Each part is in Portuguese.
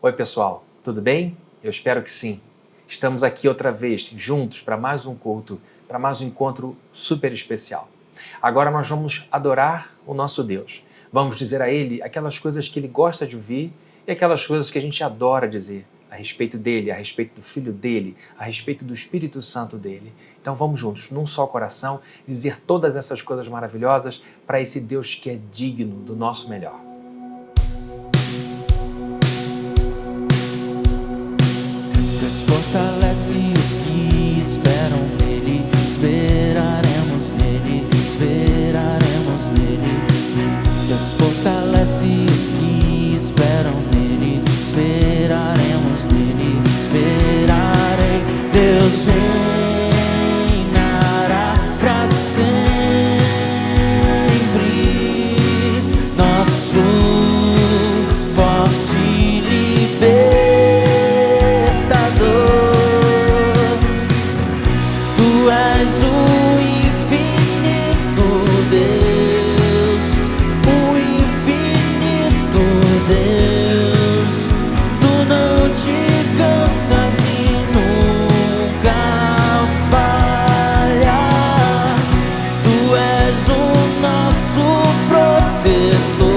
Oi pessoal, tudo bem? Eu espero que sim. Estamos aqui outra vez, juntos, para mais um culto, para mais um encontro super especial. Agora nós vamos adorar o nosso Deus. Vamos dizer a Ele aquelas coisas que Ele gosta de ouvir e aquelas coisas que a gente adora dizer a respeito dEle, a respeito do Filho dEle, a respeito do Espírito Santo dEle. Então vamos juntos, num só coração, dizer todas essas coisas maravilhosas para esse Deus que é digno do nosso melhor. Deus fortalece os que esperam nele, esperaremos nele, esperaremos nele. Deus fortalece os que esperam nele, esperaremos nele, esperarei. Deus reinará pra sempre, nosso forte libertador. Tu és o infinito Deus, o infinito Deus. Tu não te cansas e nunca falha. Tu és o nosso protetor,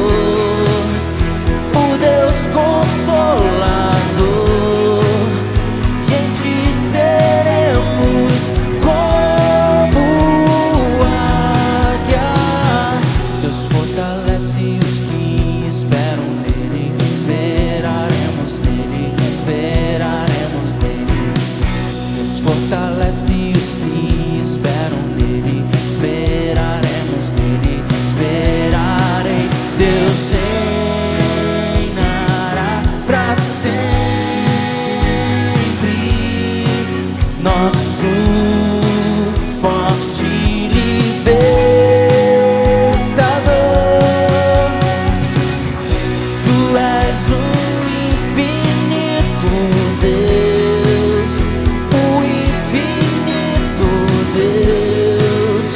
o Deus consolador, e em ti seremos como águia. Deus fortalece os que esperam nele, esperaremos nele, esperaremos nele. Deus fortalece os que esperam nele, esperaremos nele, esperarei. Deus reinará pra sempre, nosso forte libertador. Tu és o infinito Deus, o infinito Deus.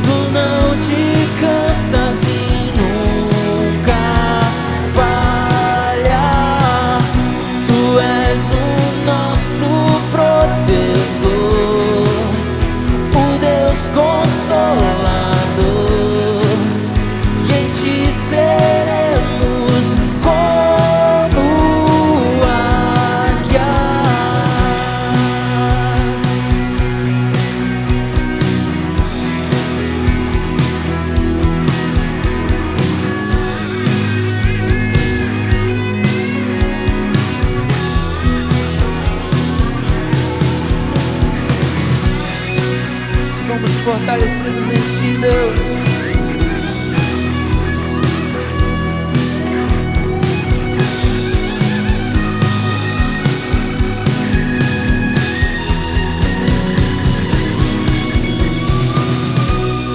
Tu não te cansas e nunca falha. Tu és o nosso protetor, o Deus consolador, e em ti seremos como águias. Somos fortalecidos em ti, Deus.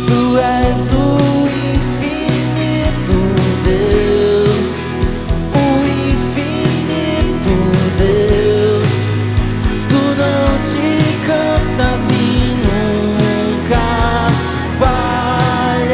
Tu és o infinito Deus, o infinito Deus. Tu não te cansas e nunca falha.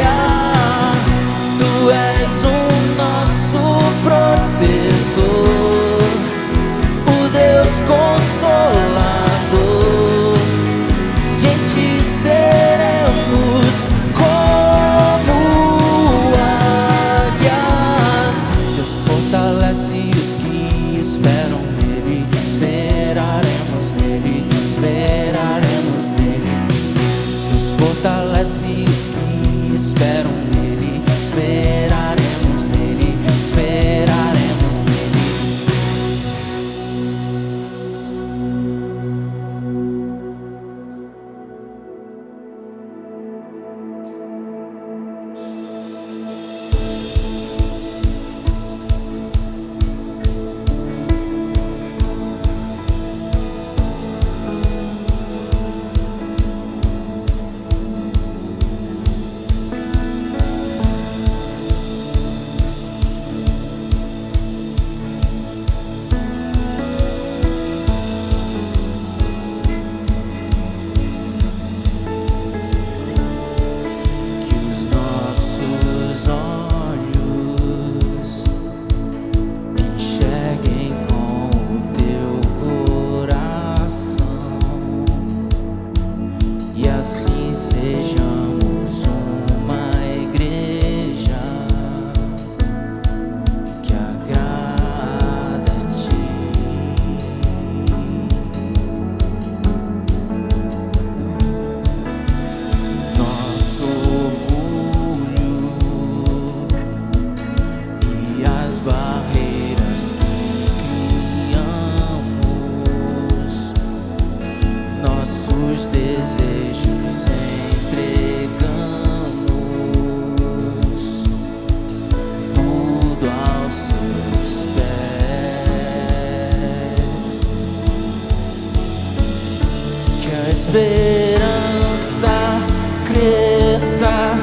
esperança cresça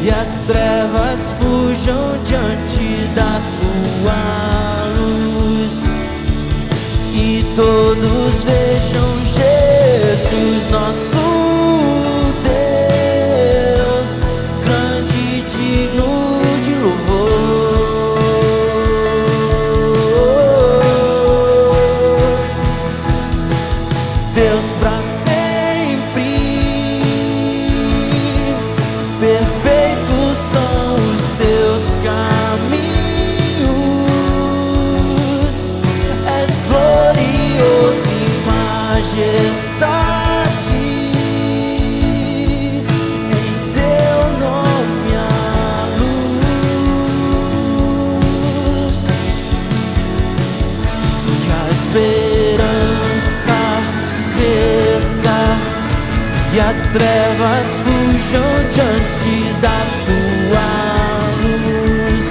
e as trevas fujam diante da tua luz e todos vejam Jesus, nosso Deus, grande e digno de louvor. Deus pra sempre, perfeitos são os seus caminhos, és glorioso em majestade, em teu nome há luz, que a esperança cresça e as trevas fujam diante da tua luz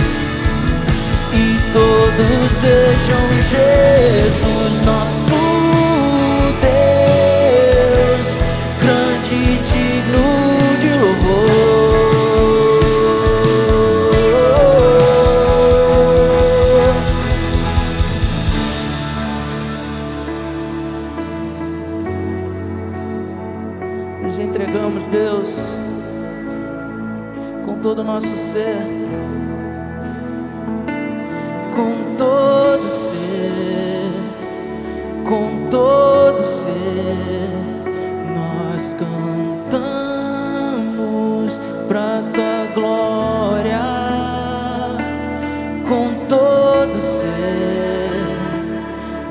e todos vejam Jesus, nosso Deus, grande e digno de louvor. Nos entregamos, Deus, com todo o nosso ser, com todo ser, com todo ser, nós cantamos pra tua glória, com todo ser,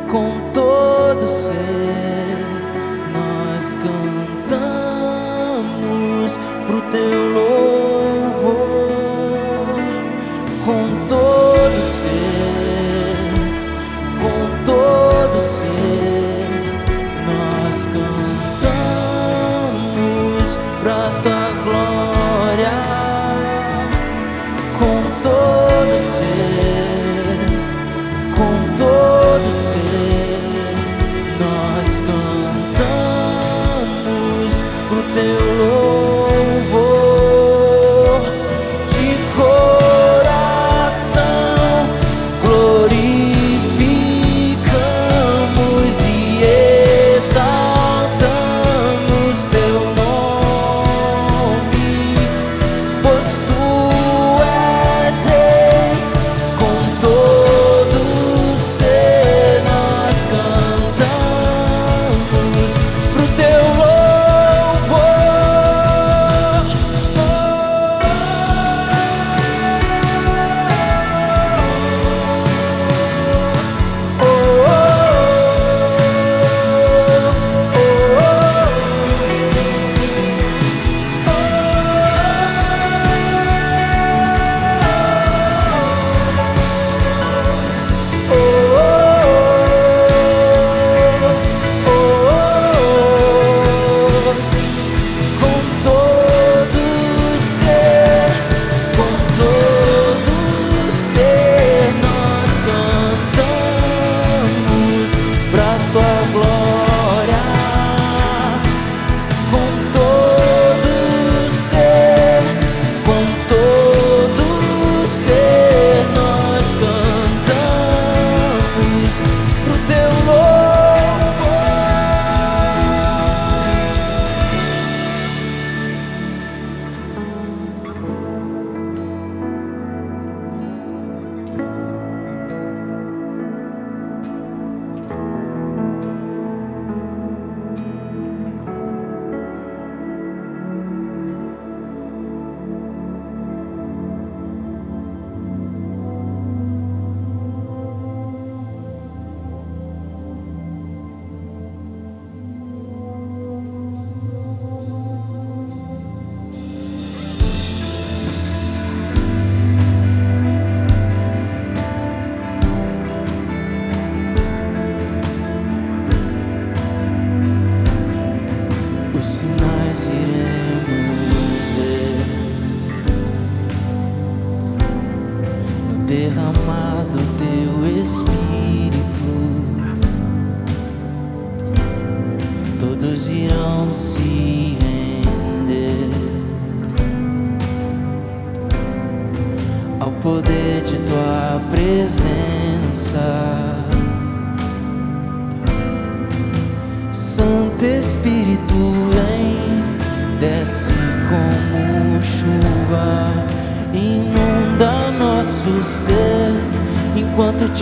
com todo ser, nós cantamos pro teu louvor, com todo ser, com todo ser, nós cantamos pra tua glória, com todo ser, com todo ser, nós cantamos pro teu louvor, de coração glorificamos e exaltamos teu nome, pois tu és rei, com todo ser nós cantamos pro teu louvor. Com todo ser, com todo ser, nós cantamos pra tua glória, com todo ser, com todo ser, nós cantamos pro teu louvor.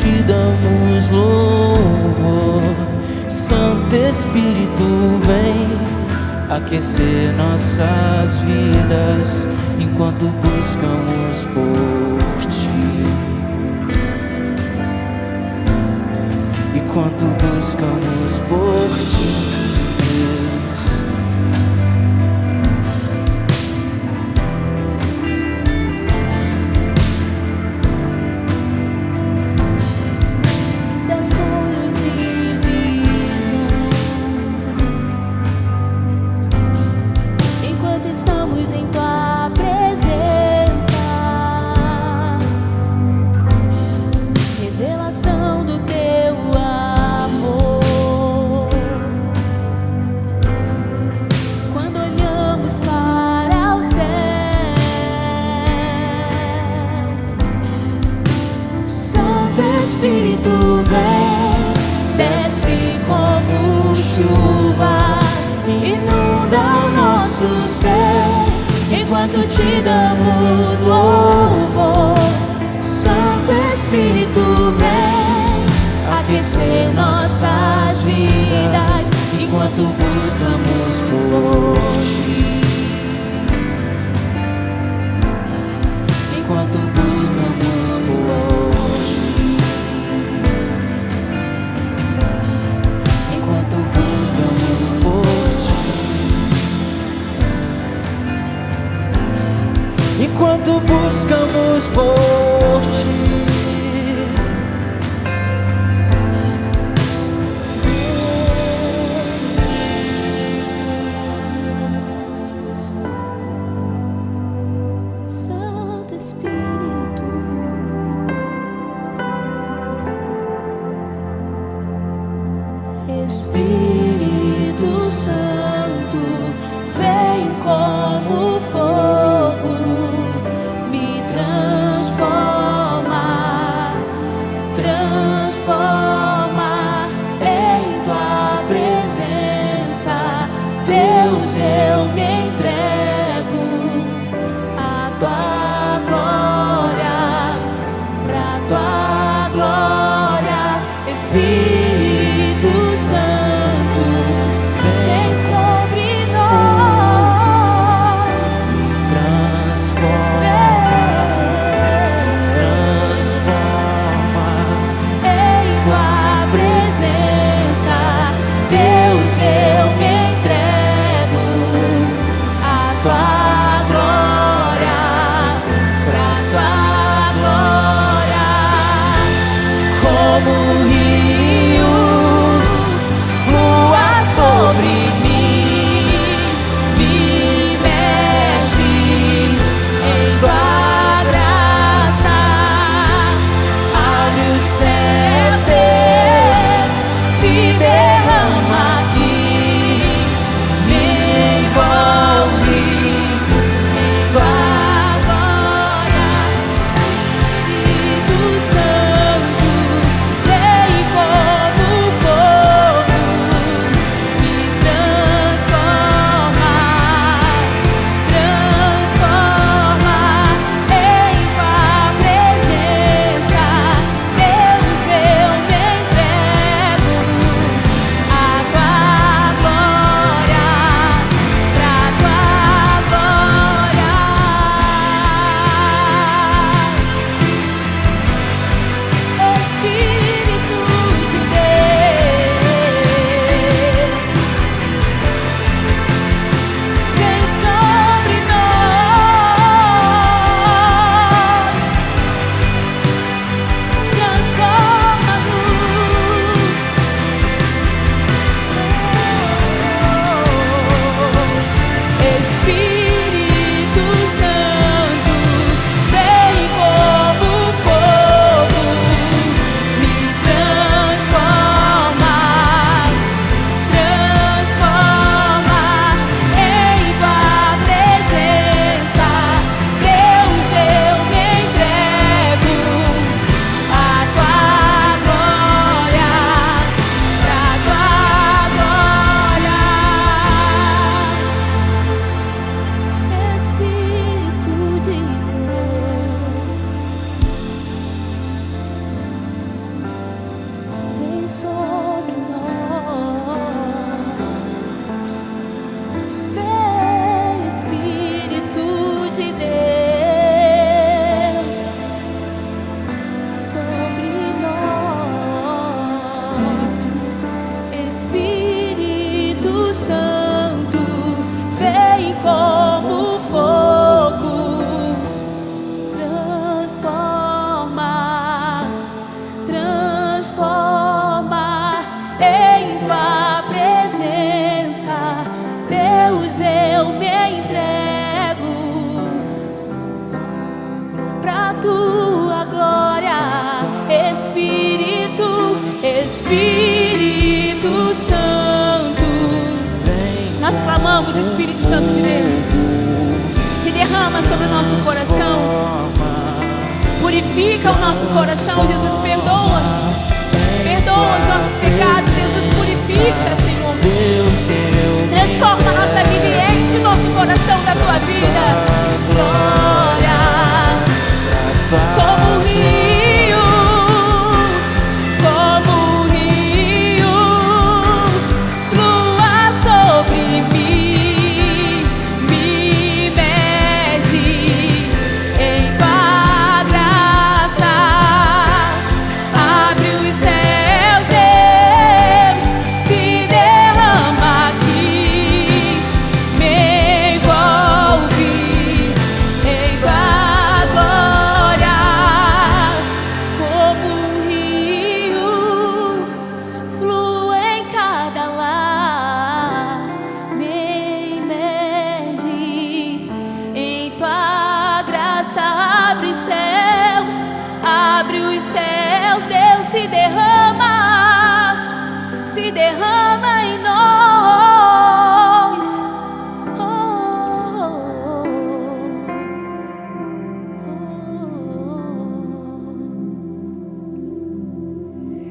te damos louvor. Santo Espírito, vem aquecer nossas vidas enquanto buscamos por ti. Enquanto buscamos por ti, Deus. Nos dá sonhos e visões enquanto estamos em tua presença. Revelação do teu amor. Quando olhamos para o céu, Santo Espírito, vem, desce como chuva, inunda o nosso ser enquanto te damos louvor. Santo Espírito, vem aquecer nossas vidas enquanto buscamos por ti. Enquanto buscamos por ti. Enquanto buscamos por ti. Enquanto buscamos por ti. Santo Espírito, Espírito Santo, vem como fogo, me transforma, transforma em tua presença. Deus, eu me entrego à tua glória, pra tua glória. Espírito Santo, vem sobre nós, Transforma, transforma. em tua presença. Deus, eu me entrego à tua glória, pra tua glória. Como um rio, flua sobre mim, me mexe em tua graça. Abre os céus, Deus, se derrama aqui, me envolve em tua glória. Espírito Santo, vem como fogo, me transforma, transforma em tua presença. Deus, eu me entrego Espírito Santo. Nós clamamos, Espírito Santo de Deus, se derrama sobre o nosso coração, purifica o nosso coração. Jesus, perdoa os nossos pecados. Jesus, purifica, Senhor. Transforma a nossa vida e enche o nosso coração da tua vida. Glória, como um rio, flua sobre mim, me imerge em tua graça. Abre os céus, Deus, se derrama aqui, me envolve em tua glória, como um rio flua em cada lar, me imerge em tua graça. Abre os céus, Deus, se derrama em nós.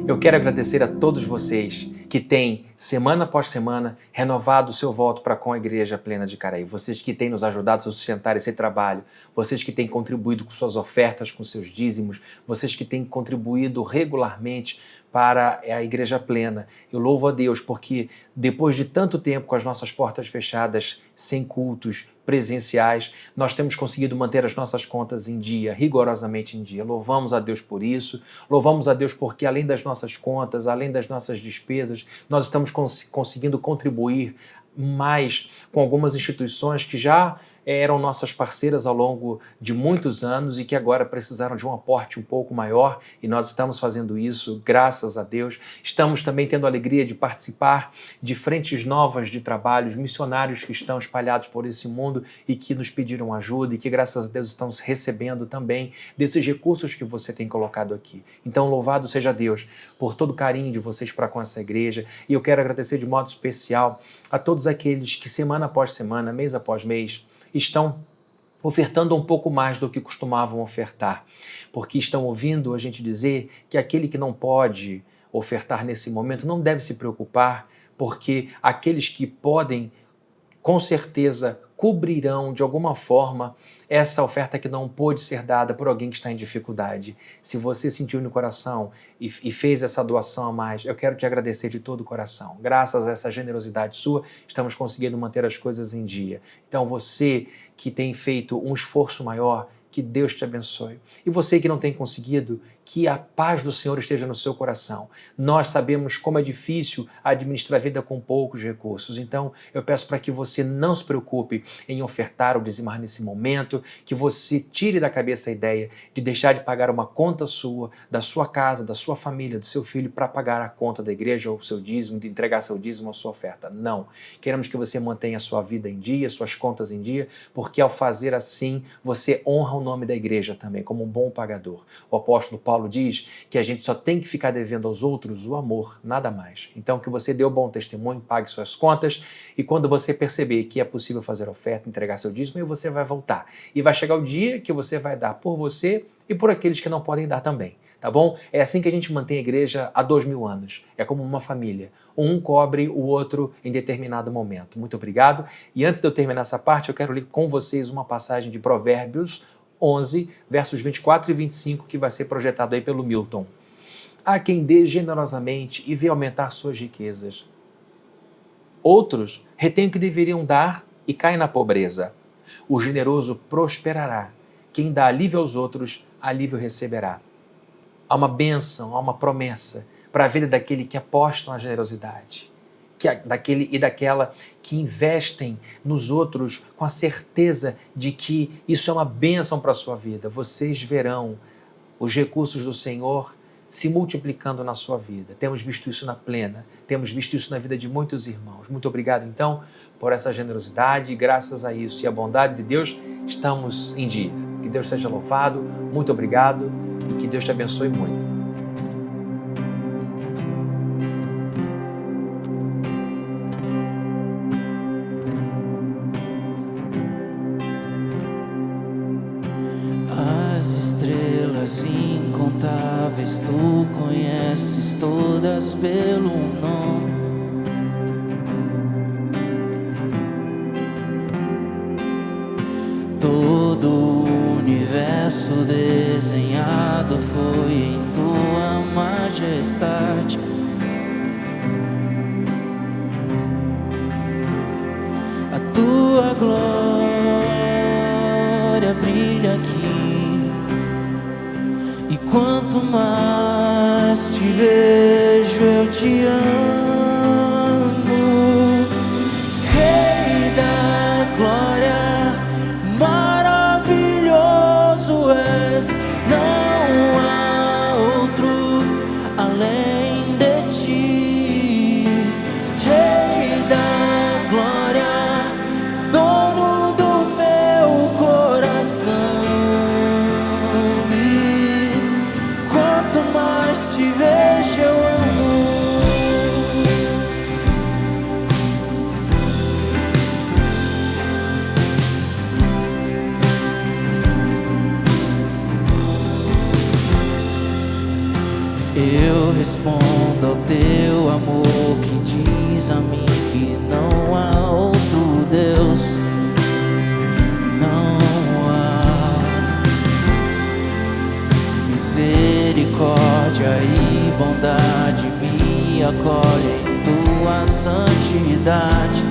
Eu quero agradecer a todos vocês que têm, semana após semana, renovado o seu voto para com a Igreja Plena de Caraí. Vocês que têm nos ajudado a sustentar esse trabalho, vocês que têm contribuído com suas ofertas, com seus dízimos, vocês que têm contribuído regularmente para a Igreja Plena. Eu louvo a Deus porque depois de tanto tempo com as nossas portas fechadas, sem cultos presenciais, nós temos conseguido manter as nossas contas em dia, rigorosamente em dia. Louvamos a Deus por isso, louvamos a Deus porque além das nossas contas, além das nossas despesas, nós estamos conseguindo contribuir mais com algumas instituições que já eram nossas parceiras ao longo de muitos anos e que agora precisaram de um aporte um pouco maior, e nós estamos fazendo isso, graças a Deus. Estamos também tendo a alegria de participar de frentes novas de trabalhos, missionários que estão espalhados por esse mundo e que nos pediram ajuda e que, graças a Deus, estão recebendo também desses recursos que você tem colocado aqui. Então, louvado seja Deus por todo o carinho de vocês para com essa igreja, e eu quero agradecer de modo especial a todos aqueles que, semana após semana, mês após mês, estão ofertando um pouco mais do que costumavam ofertar, porque estão ouvindo a gente dizer que aquele que não pode ofertar nesse momento não deve se preocupar, porque aqueles que podem, com certeza, cobrirão de alguma forma essa oferta que não pôde ser dada por alguém que está em dificuldade. Se você sentiu no coração e fez essa doação a mais, eu quero te agradecer de todo o coração. Graças a essa generosidade sua, estamos conseguindo manter as coisas em dia. Então você que tem feito um esforço maior, que Deus te abençoe. E você que não tem conseguido, que a paz do Senhor esteja no seu coração. Nós sabemos como é difícil administrar a vida com poucos recursos. Então, eu peço para que você não se preocupe em ofertar ou dizimar nesse momento, que você tire da cabeça a ideia de deixar de pagar uma conta sua, da sua casa, da sua família, do seu filho, para pagar a conta da igreja ou o seu dízimo, de entregar seu dízimo ou sua oferta. Não. Queremos que você mantenha a sua vida em dia, suas contas em dia, porque ao fazer assim, você honra o nome da igreja também, como um bom pagador. O apóstolo Paulo diz que a gente só tem que ficar devendo aos outros o amor, nada mais. Então, que você dê o bom testemunho, pague suas contas, e quando você perceber que é possível fazer oferta, entregar seu dízimo, aí você vai voltar. E vai chegar o dia que você vai dar por você e por aqueles que não podem dar também, tá bom? É assim que a gente mantém a igreja há 2000 anos. É como uma família. Um cobre o outro em determinado momento. Muito obrigado. E antes de eu terminar essa parte, eu quero ler com vocês uma passagem de Provérbios 11, versos 24 e 25, que vai ser projetado aí pelo Milton. Há quem dê generosamente e vê aumentar suas riquezas. Outros retêm o que deveriam dar e caem na pobreza. O generoso prosperará. Quem dá alívio aos outros, alívio receberá. Há uma bênção, há uma promessa para a vida daquele que aposta na generosidade, daquele e daquela que investem nos outros com a certeza de que isso é uma bênção para a sua vida. Vocês verão os recursos do Senhor se multiplicando na sua vida. Temos visto isso na Plena, temos visto isso na vida de muitos irmãos. Muito obrigado, então, por essa generosidade, e graças a isso e a bondade de Deus, estamos em dia. Que Deus seja louvado, muito obrigado e que Deus te abençoe muito. todas pelo nome. Todo o universo desenhado foi em tua majestade. A tua glória brilha aqui, e quanto mais te vejo eu te amo. Rei da glória, maravilhoso és, não há outro além de ti. Rei da glória, dono do meu coração, e quanto mais te vejo eu amo. Eu respondo ao teu amor que diz a mim que não há outro Deus, não há. Misericórdia e bondade me acolhem em tua santidade.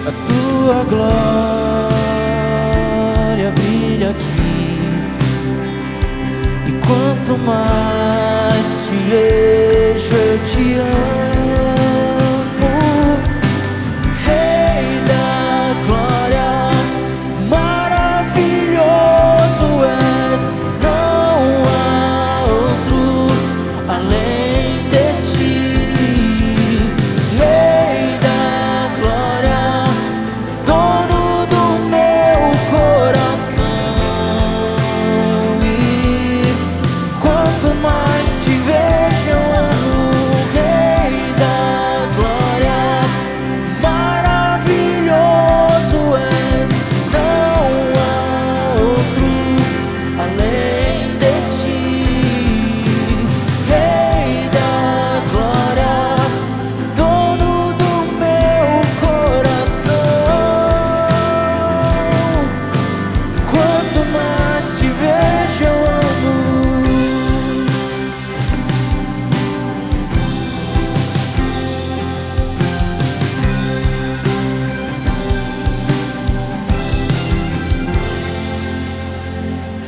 A tua glória brilha aqui, e quanto mais te vejo eu te amo. Rei da glória, maravilhoso és, não há outro além de ti. Rei da glória, dono do meu coração, e quanto mais te vejo eu amo. Rei da glória, maravilhoso és, não há outro além de ti. Rei da glória, dono do meu coração, quanto mais te vejo eu amo.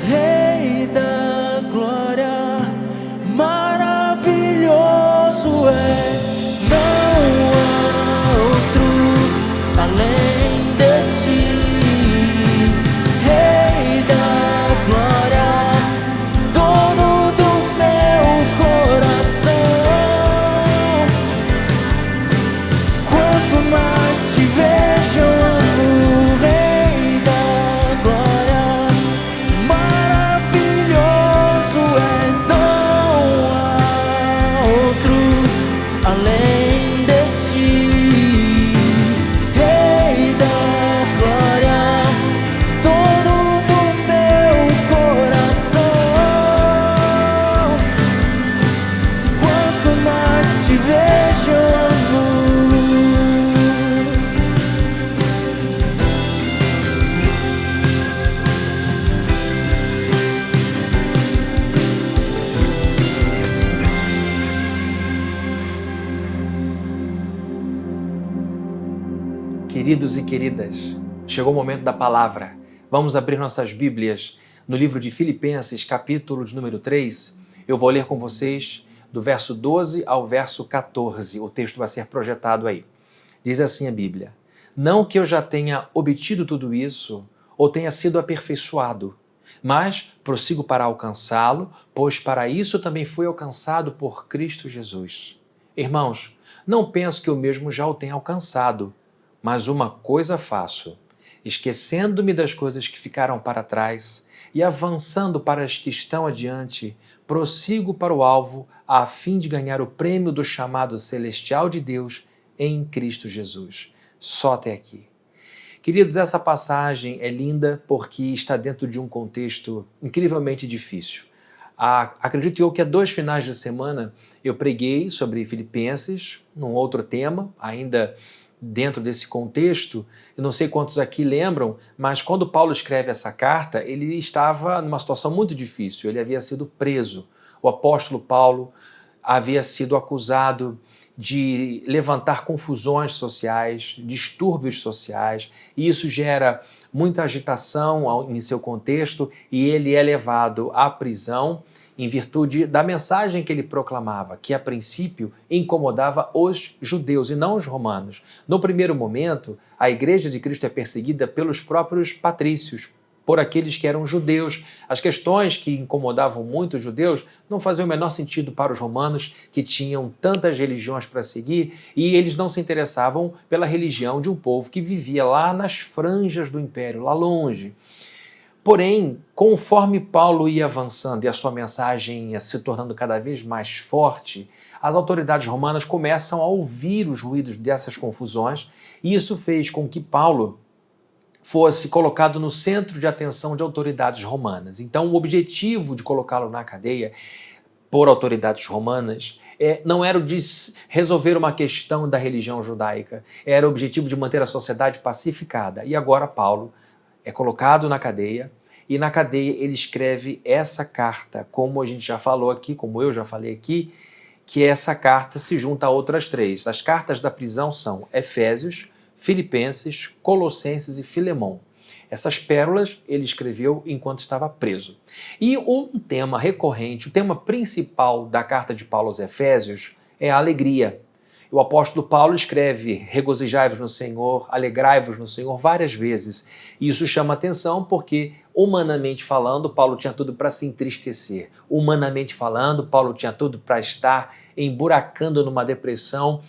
Rei da glória, maravilhoso és, não há outro além de ti. Rei da glória, dono do meu coração, quanto mais te vejo eu amo. Rei da glória, maravilhoso és, não há outro além de ti. Rei da glória, dono do meu coração, quanto mais te vejo eu amo. Queridos e queridas, chegou o momento da palavra. Vamos abrir nossas Bíblias no livro de Filipenses, capítulo de número 3. Eu vou ler com vocês do verso 12 ao verso 14. O texto vai ser projetado aí. Diz assim a Bíblia: Não que eu já tenha obtido tudo isso ou tenha sido aperfeiçoado, mas prossigo para alcançá-lo, pois para isso também fui alcançado por Cristo Jesus. Irmãos, não penso que eu mesmo já o tenha alcançado, mas uma coisa faço, esquecendo-me das coisas que ficaram para trás e avançando para as que estão adiante, prossigo para o alvo, a fim de ganhar o prêmio do chamado celestial de Deus em Cristo Jesus. Só até aqui. Queridos, essa passagem é linda porque está dentro de um contexto incrivelmente difícil. Acredito eu que há 2 finais de semana eu preguei sobre Filipenses, num outro tema, ainda dentro desse contexto. Eu não sei quantos aqui lembram, mas quando Paulo escreve essa carta, ele estava numa situação muito difícil, ele havia sido preso. O apóstolo Paulo havia sido acusado de levantar confusões sociais, distúrbios sociais, e isso gera muita agitação em seu contexto, e ele é levado à prisão em virtude da mensagem que ele proclamava, que a princípio incomodava os judeus e não os romanos. No primeiro momento, a Igreja de Cristo é perseguida pelos próprios patrícios, por aqueles que eram judeus. As questões que incomodavam muito os judeus não faziam o menor sentido para os romanos, que tinham tantas religiões para seguir, e eles não se interessavam pela religião de um povo que vivia lá nas franjas do império, lá longe. Porém, conforme Paulo ia avançando e a sua mensagem ia se tornando cada vez mais forte, as autoridades romanas começam a ouvir os ruídos dessas confusões, e isso fez com que Paulo fosse colocado no centro de atenção de autoridades romanas. Então, o objetivo de colocá-lo na cadeia por autoridades romanas não era o de resolver uma questão da religião judaica, era o objetivo de manter a sociedade pacificada. E agora Paulo é colocado na cadeia, e na cadeia ele escreve essa carta, como a gente já falou aqui, como eu já falei aqui, que essa carta se junta a outras 3. As cartas da prisão são Efésios, Filipenses, Colossenses e Filemão. Essas pérolas ele escreveu enquanto estava preso. E um tema recorrente, o tema principal da carta de Paulo aos Efésios é a alegria. O apóstolo Paulo escreve: regozijai-vos no Senhor, alegrai-vos no Senhor várias vezes. E isso chama atenção porque, humanamente falando, Paulo tinha tudo para se entristecer. Humanamente falando, Paulo tinha tudo para estar emburacando numa depressão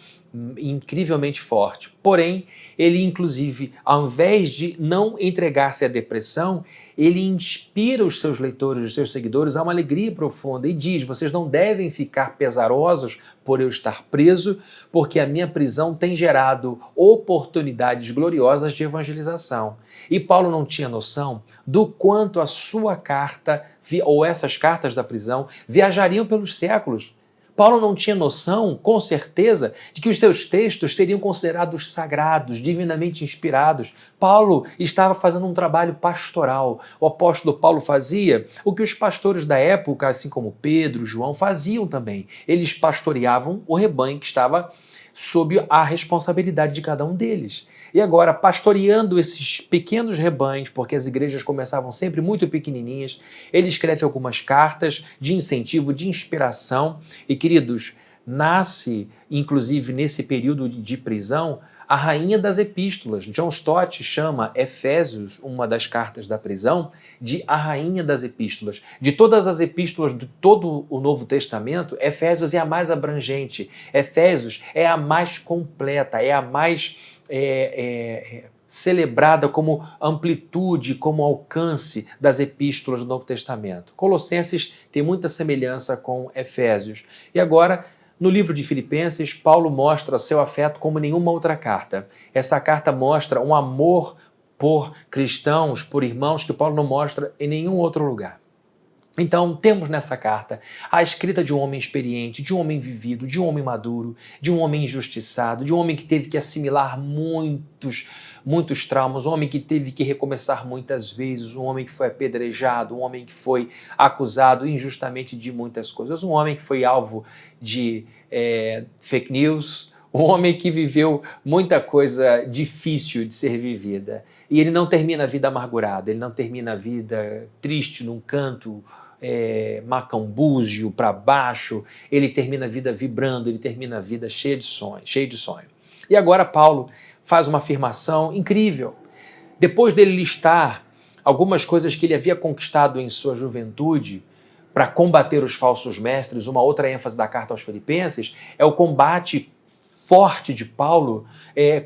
incrivelmente forte. Porém, ele inclusive, ao invés de não entregar-se à depressão, ele inspira os seus leitores, os seus seguidores a uma alegria profunda e diz: vocês não devem ficar pesarosos por eu estar preso, porque a minha prisão tem gerado oportunidades gloriosas de evangelização. E Paulo não tinha noção do quanto a sua carta, ou essas cartas da prisão, viajariam pelos séculos. Paulo não tinha noção, com certeza, de que os seus textos seriam considerados sagrados, divinamente inspirados. Paulo estava fazendo um trabalho pastoral. O apóstolo Paulo fazia o que os pastores da época, assim como Pedro, João, faziam também. Eles pastoreavam o rebanho que estava sob a responsabilidade de cada um deles. E agora, pastoreando esses pequenos rebanhos, porque as igrejas começavam sempre muito pequenininhas, ele escreve algumas cartas de incentivo, de inspiração. E, queridos, nasce, inclusive nesse período de prisão, a rainha das epístolas. John Stott chama Efésios, uma das cartas da prisão, de a rainha das epístolas. De todas as epístolas de todo o Novo Testamento, Efésios é a mais abrangente. Efésios é a mais completa, é a mais celebrada como amplitude, como alcance das epístolas do Novo Testamento. Colossenses tem muita semelhança com Efésios. E agora, no livro de Filipenses, Paulo mostra seu afeto como nenhuma outra carta. Essa carta mostra um amor por cristãos, por irmãos, que Paulo não mostra em nenhum outro lugar. Então, temos nessa carta a escrita de um homem experiente, de um homem vivido, de um homem maduro, de um homem injustiçado, de um homem que teve que assimilar muitos traumas, um homem que teve que recomeçar muitas vezes, um homem que foi apedrejado, um homem que foi acusado injustamente de muitas coisas, um homem que foi alvo de fake news, um homem que viveu muita coisa difícil de ser vivida. E ele não termina a vida amargurada, ele não termina a vida triste num canto, macambúzio, para baixo. Ele termina a vida vibrando, ele termina a vida cheio de sonho. E agora Paulo faz uma afirmação incrível. Depois dele listar algumas coisas que ele havia conquistado em sua juventude para combater os falsos mestres, uma outra ênfase da carta aos Filipenses é o combate forte de Paulo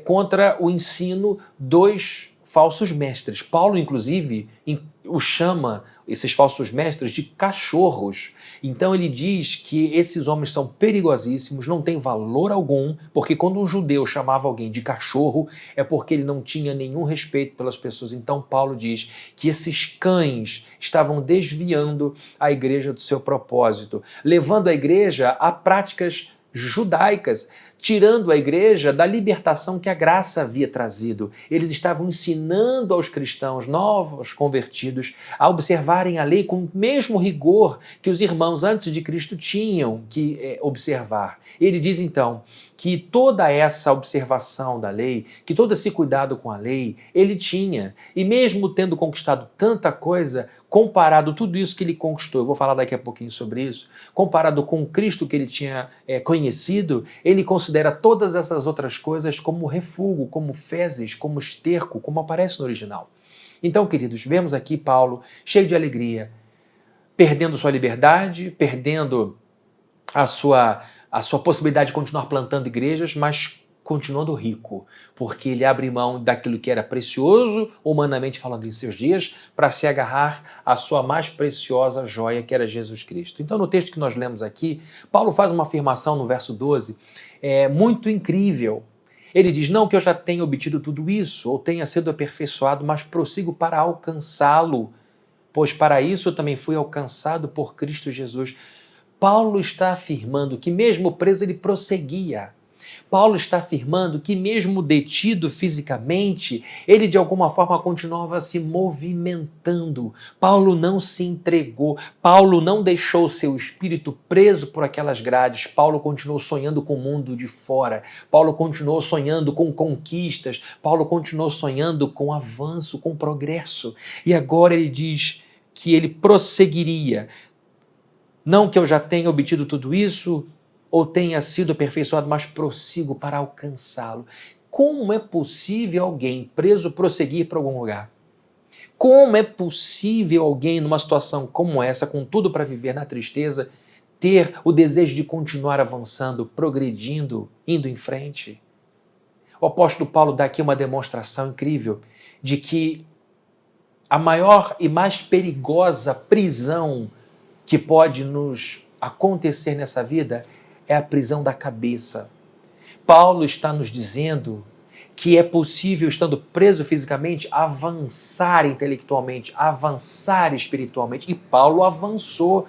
contra o ensino dos falsos mestres. Paulo, inclusive, os chama, esses falsos mestres, de cachorros. Então ele diz que esses homens são perigosíssimos, não têm valor algum, porque quando um judeu chamava alguém de cachorro, é porque ele não tinha nenhum respeito pelas pessoas. Então Paulo diz que esses cães estavam desviando a igreja do seu propósito, levando a igreja a práticas judaicas, tirando a igreja da libertação que a graça havia trazido. Eles estavam ensinando aos cristãos novos convertidos a observarem a lei com o mesmo rigor que os irmãos antes de Cristo tinham que observar. Ele diz então que toda essa observação da lei, que todo esse cuidado com a lei, ele tinha. E mesmo tendo conquistado tanta coisa, comparado tudo isso que ele conquistou, eu vou falar daqui a pouquinho sobre isso, comparado com o Cristo que ele tinha conhecido, ele considera todas essas outras coisas como refúgio, como fezes, como esterco, como aparece no original. Então, queridos, vemos aqui Paulo cheio de alegria, perdendo sua liberdade, perdendo a sua possibilidade de continuar plantando igrejas, mas continuando rico, porque ele abre mão daquilo que era precioso, humanamente falando em seus dias, para se agarrar à sua mais preciosa joia, que era Jesus Cristo. Então, no texto que nós lemos aqui, Paulo faz uma afirmação no verso 12, muito incrível. Ele diz, não que eu já tenha obtido tudo isso, ou tenha sido aperfeiçoado, mas prossigo para alcançá-lo, pois para isso eu também fui alcançado por Cristo Jesus. Paulo está afirmando que mesmo preso ele prosseguia. Paulo está afirmando que mesmo detido fisicamente, ele de alguma forma continuava se movimentando. Paulo não se entregou, Paulo não deixou seu espírito preso por aquelas grades, Paulo continuou sonhando com o mundo de fora, Paulo continuou sonhando com conquistas, Paulo continuou sonhando com avanço, com progresso. E agora ele diz que ele prosseguiria. Não que eu já tenha obtido tudo isso, ou tenha sido aperfeiçoado, mas prossigo para alcançá-lo. Como é possível alguém preso prosseguir para algum lugar? Como é possível alguém numa situação como essa, com tudo para viver na tristeza, ter o desejo de continuar avançando, progredindo, indo em frente? O apóstolo Paulo dá aqui uma demonstração incrível de que a maior e mais perigosa prisão que pode nos acontecer nessa vida é a prisão da cabeça. Paulo está nos dizendo que é possível, estando preso fisicamente, avançar intelectualmente, avançar espiritualmente. E Paulo avançou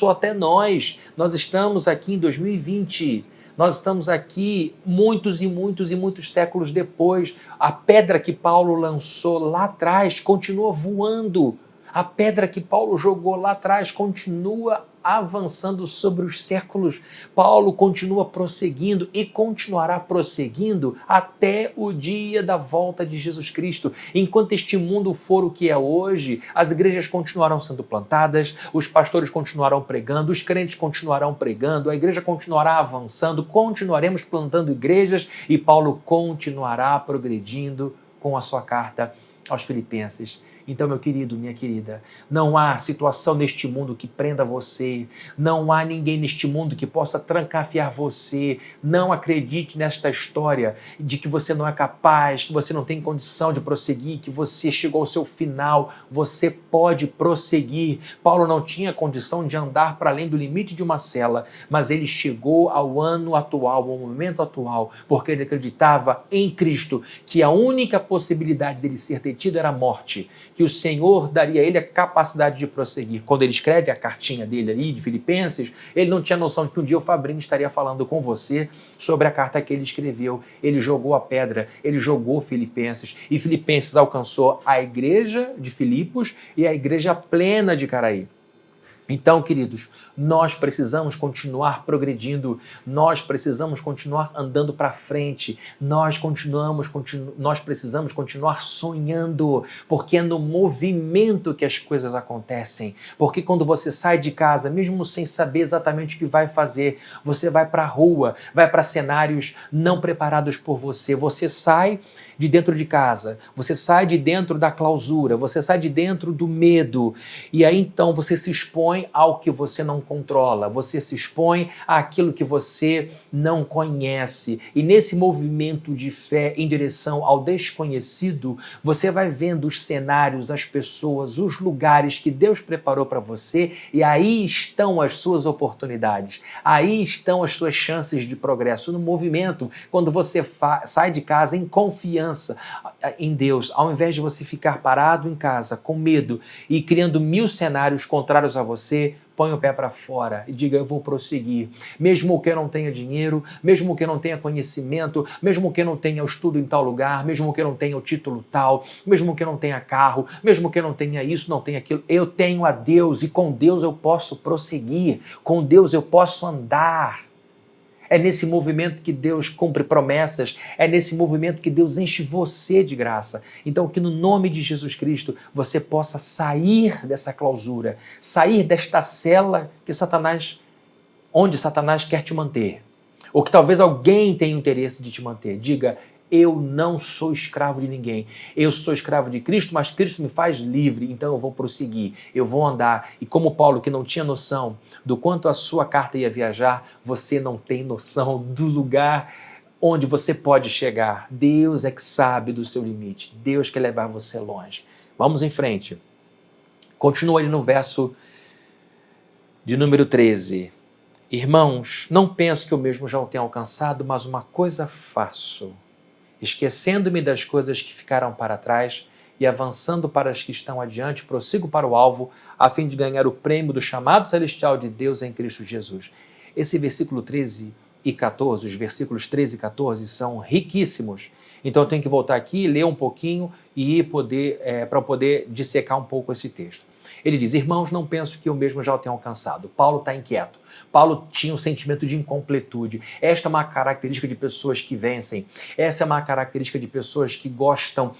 até nós. Nós estamos aqui em 2020, nós estamos aqui muitos e muitos séculos depois. A pedra que Paulo lançou lá atrás continua voando. A pedra que Paulo jogou lá atrás continua avançando sobre os séculos. Paulo continua prosseguindo e continuará prosseguindo até o dia da volta de Jesus Cristo. Enquanto este mundo for o que é hoje, as igrejas continuarão sendo plantadas, os pastores continuarão pregando, os crentes continuarão pregando, a igreja continuará avançando, continuaremos plantando igrejas e Paulo continuará progredindo com a sua carta aos Filipenses. Então, meu querido, minha querida, não há situação neste mundo que prenda você, não há ninguém neste mundo que possa trancafiar você. Não acredite nesta história de que você não é capaz, que você não tem condição de prosseguir, que você chegou ao seu final. Você pode prosseguir. Paulo não tinha condição de andar para além do limite de uma cela, mas ele chegou ao ano atual, ao momento atual, porque ele acreditava em Cristo, que a única possibilidade dele ser detido era a morte, que o Senhor daria a ele a capacidade de prosseguir. Quando ele escreve a cartinha dele ali, de Filipenses, ele não tinha noção de que um dia o Fabrício estaria falando com você sobre a carta que ele escreveu. Ele jogou a pedra, ele jogou Filipenses, e Filipenses alcançou a igreja de Filipos e a igreja plena de Caraí. Então, queridos, nós precisamos continuar progredindo, nós precisamos continuar andando para frente, nós precisamos continuar sonhando, porque é no movimento que as coisas acontecem. Porque quando você sai de casa, mesmo sem saber exatamente o que vai fazer, você vai para a rua, vai para cenários não preparados por você, você sai de dentro de casa, você sai de dentro da clausura, você sai de dentro do medo, e aí então você se expõe expõe ao que você não controla, você se expõe àquilo que você não conhece. E nesse movimento de fé em direção ao desconhecido, você vai vendo os cenários, as pessoas, os lugares que Deus preparou para você, e aí estão as suas oportunidades, aí estão as suas chances de progresso no movimento, quando você sai de casa em confiança em Deus, ao invés de você ficar parado em casa com medo e criando 1000 cenários contrários a você, põe o pé para fora e diga: eu vou prosseguir, mesmo que eu não tenha dinheiro, mesmo que eu não tenha conhecimento, mesmo que eu não tenha o estudo em tal lugar, mesmo que eu não tenha o título tal, mesmo que eu não tenha carro, mesmo que eu não tenha isso, não tenha aquilo, eu tenho a Deus e com Deus eu posso prosseguir, com Deus eu posso andar. É nesse movimento que Deus cumpre promessas, é nesse movimento que Deus enche você de graça. Então, que no nome de Jesus Cristo você possa sair dessa clausura, sair desta cela que onde Satanás quer te manter, ou que talvez alguém tenha interesse de te manter. Diga: eu não sou escravo de ninguém, eu sou escravo de Cristo, mas Cristo me faz livre, então eu vou prosseguir, eu vou andar. E como Paulo, que não tinha noção do quanto a sua carta ia viajar, você não tem noção do lugar onde você pode chegar. Deus é que sabe do seu limite, Deus quer levar você longe. Vamos em frente. Continua ali no verso de número 13. Irmãos, não penso que eu mesmo já o tenha alcançado, mas uma coisa faço, esquecendo-me das coisas que ficaram para trás e avançando para as que estão adiante, prossigo para o alvo, a fim de ganhar o prêmio do chamado celestial de Deus em Cristo Jesus. Esse versículo 13 e 14, os versículos 13 e 14 são riquíssimos. Então eu tenho que voltar aqui, ler um pouquinho e para poder dissecar um pouco esse texto. Ele diz: irmãos, não penso que eu mesmo já o tenha alcançado. Paulo está inquieto. Paulo tinha um sentimento de incompletude. Esta é uma característica de pessoas que vencem. Essa é uma característica de pessoas que gostam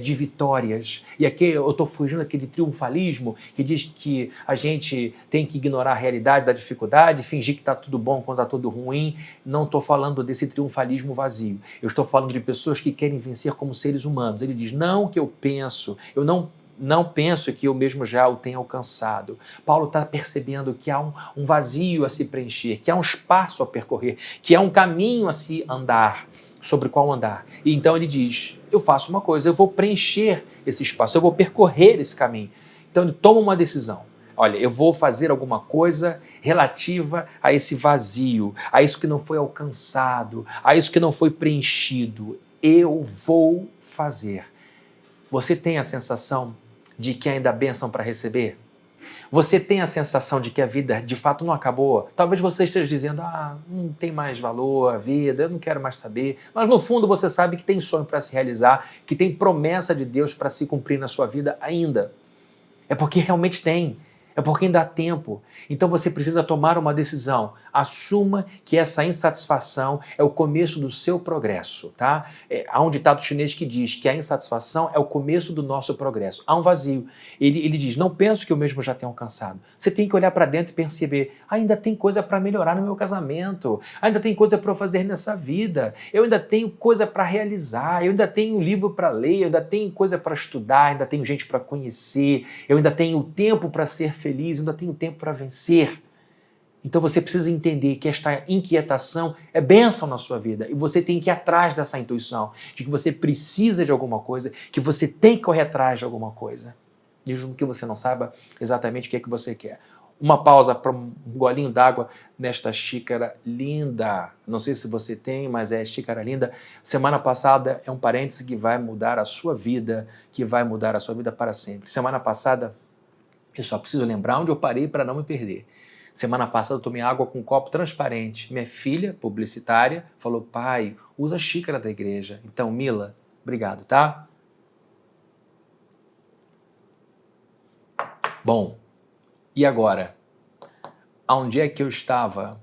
de vitórias. E aqui eu estou fugindo daquele triunfalismo que diz que a gente tem que ignorar a realidade da dificuldade, fingir que está tudo bom quando está tudo ruim. Não estou falando desse triunfalismo vazio. Eu estou falando de pessoas que querem vencer como seres humanos. Ele diz: não que eu penso, eu não penso que eu mesmo já o tenha alcançado. Paulo está percebendo que há um vazio a se preencher, que há um espaço a percorrer, que há um caminho a se andar, sobre qual andar. E então ele diz: eu faço uma coisa, eu vou preencher esse espaço, eu vou percorrer esse caminho. Então ele toma uma decisão. Olha, eu vou fazer alguma coisa relativa a esse vazio, a isso que não foi alcançado, a isso que não foi preenchido. Eu vou fazer. Você tem a sensação de que ainda há bênção para receber? Você tem a sensação de que a vida de fato não acabou? Talvez você esteja dizendo: não tem mais valor a vida, eu não quero mais saber. Mas no fundo você sabe que tem sonho para se realizar, que tem promessa de Deus para se cumprir na sua vida ainda. É porque realmente tem. É porque ainda há tempo. Então você precisa tomar uma decisão. Assuma que essa insatisfação é o começo do seu progresso, tá? Há um ditado chinês que diz que a insatisfação é o começo do nosso progresso. Há um vazio. Ele diz: não penso que eu mesmo já tenha alcançado. Você tem que olhar para dentro e perceber: ainda tem coisa para melhorar no meu casamento, ainda tem coisa para eu fazer nessa vida, eu ainda tenho coisa para realizar, eu ainda tenho livro para ler, eu ainda tenho coisa para estudar, ainda tenho gente para conhecer, eu ainda tenho tempo para ser feliz, ainda tenho tempo para vencer. Então você precisa entender que esta inquietação é bênção na sua vida e você tem que ir atrás dessa intuição de que você precisa de alguma coisa, que você tem que correr atrás de alguma coisa, mesmo que você não saiba exatamente o que é que você quer. Uma pausa para um golinho d'água nesta xícara linda. Não sei se você tem, mas é xícara linda. Semana passada é um parêntese que vai mudar a sua vida, que vai mudar a sua vida para sempre. Semana passada, eu só preciso lembrar onde eu parei para não me perder. Semana passada eu tomei água com um copo transparente. Minha filha, publicitária, falou: pai, usa a xícara da igreja. Então, Mila, obrigado, tá? Bom, e agora? Aonde é que eu estava?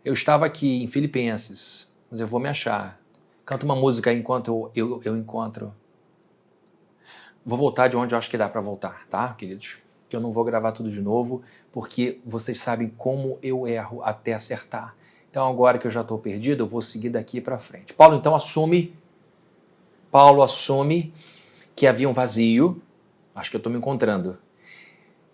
Eu estava aqui em Filipenses, mas eu vou me achar. Canta uma música aí enquanto eu encontro. Vou voltar de onde eu acho que dá para voltar, tá, queridos? Que eu não vou gravar tudo de novo, porque vocês sabem como eu erro até acertar. Então agora que eu já estou perdido, eu vou seguir daqui para frente. Paulo então assume que havia um vazio, acho que eu estou me encontrando,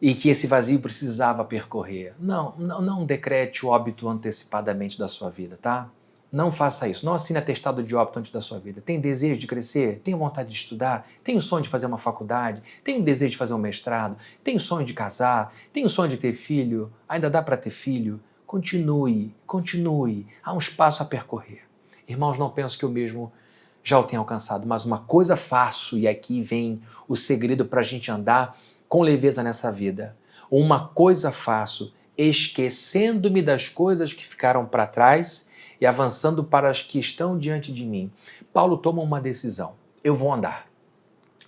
e que esse vazio precisava percorrer. Não decrete o óbito antecipadamente da sua vida, tá? Não faça isso. Não assine atestado de óbito antes da sua vida. Tem desejo de crescer? Tem vontade de estudar? Tem o sonho de fazer uma faculdade? Tem o desejo de fazer um mestrado? Tem o sonho de casar? Tem o sonho de ter filho? Ainda dá para ter filho? Continue. Há um espaço a percorrer. Irmãos, não penso que eu mesmo já o tenha alcançado, mas uma coisa faço, e aqui vem o segredo para a gente andar com leveza nessa vida. Uma coisa faço, esquecendo-me das coisas que ficaram para trás e avançando para as que estão diante de mim. Paulo toma uma decisão. Eu vou andar,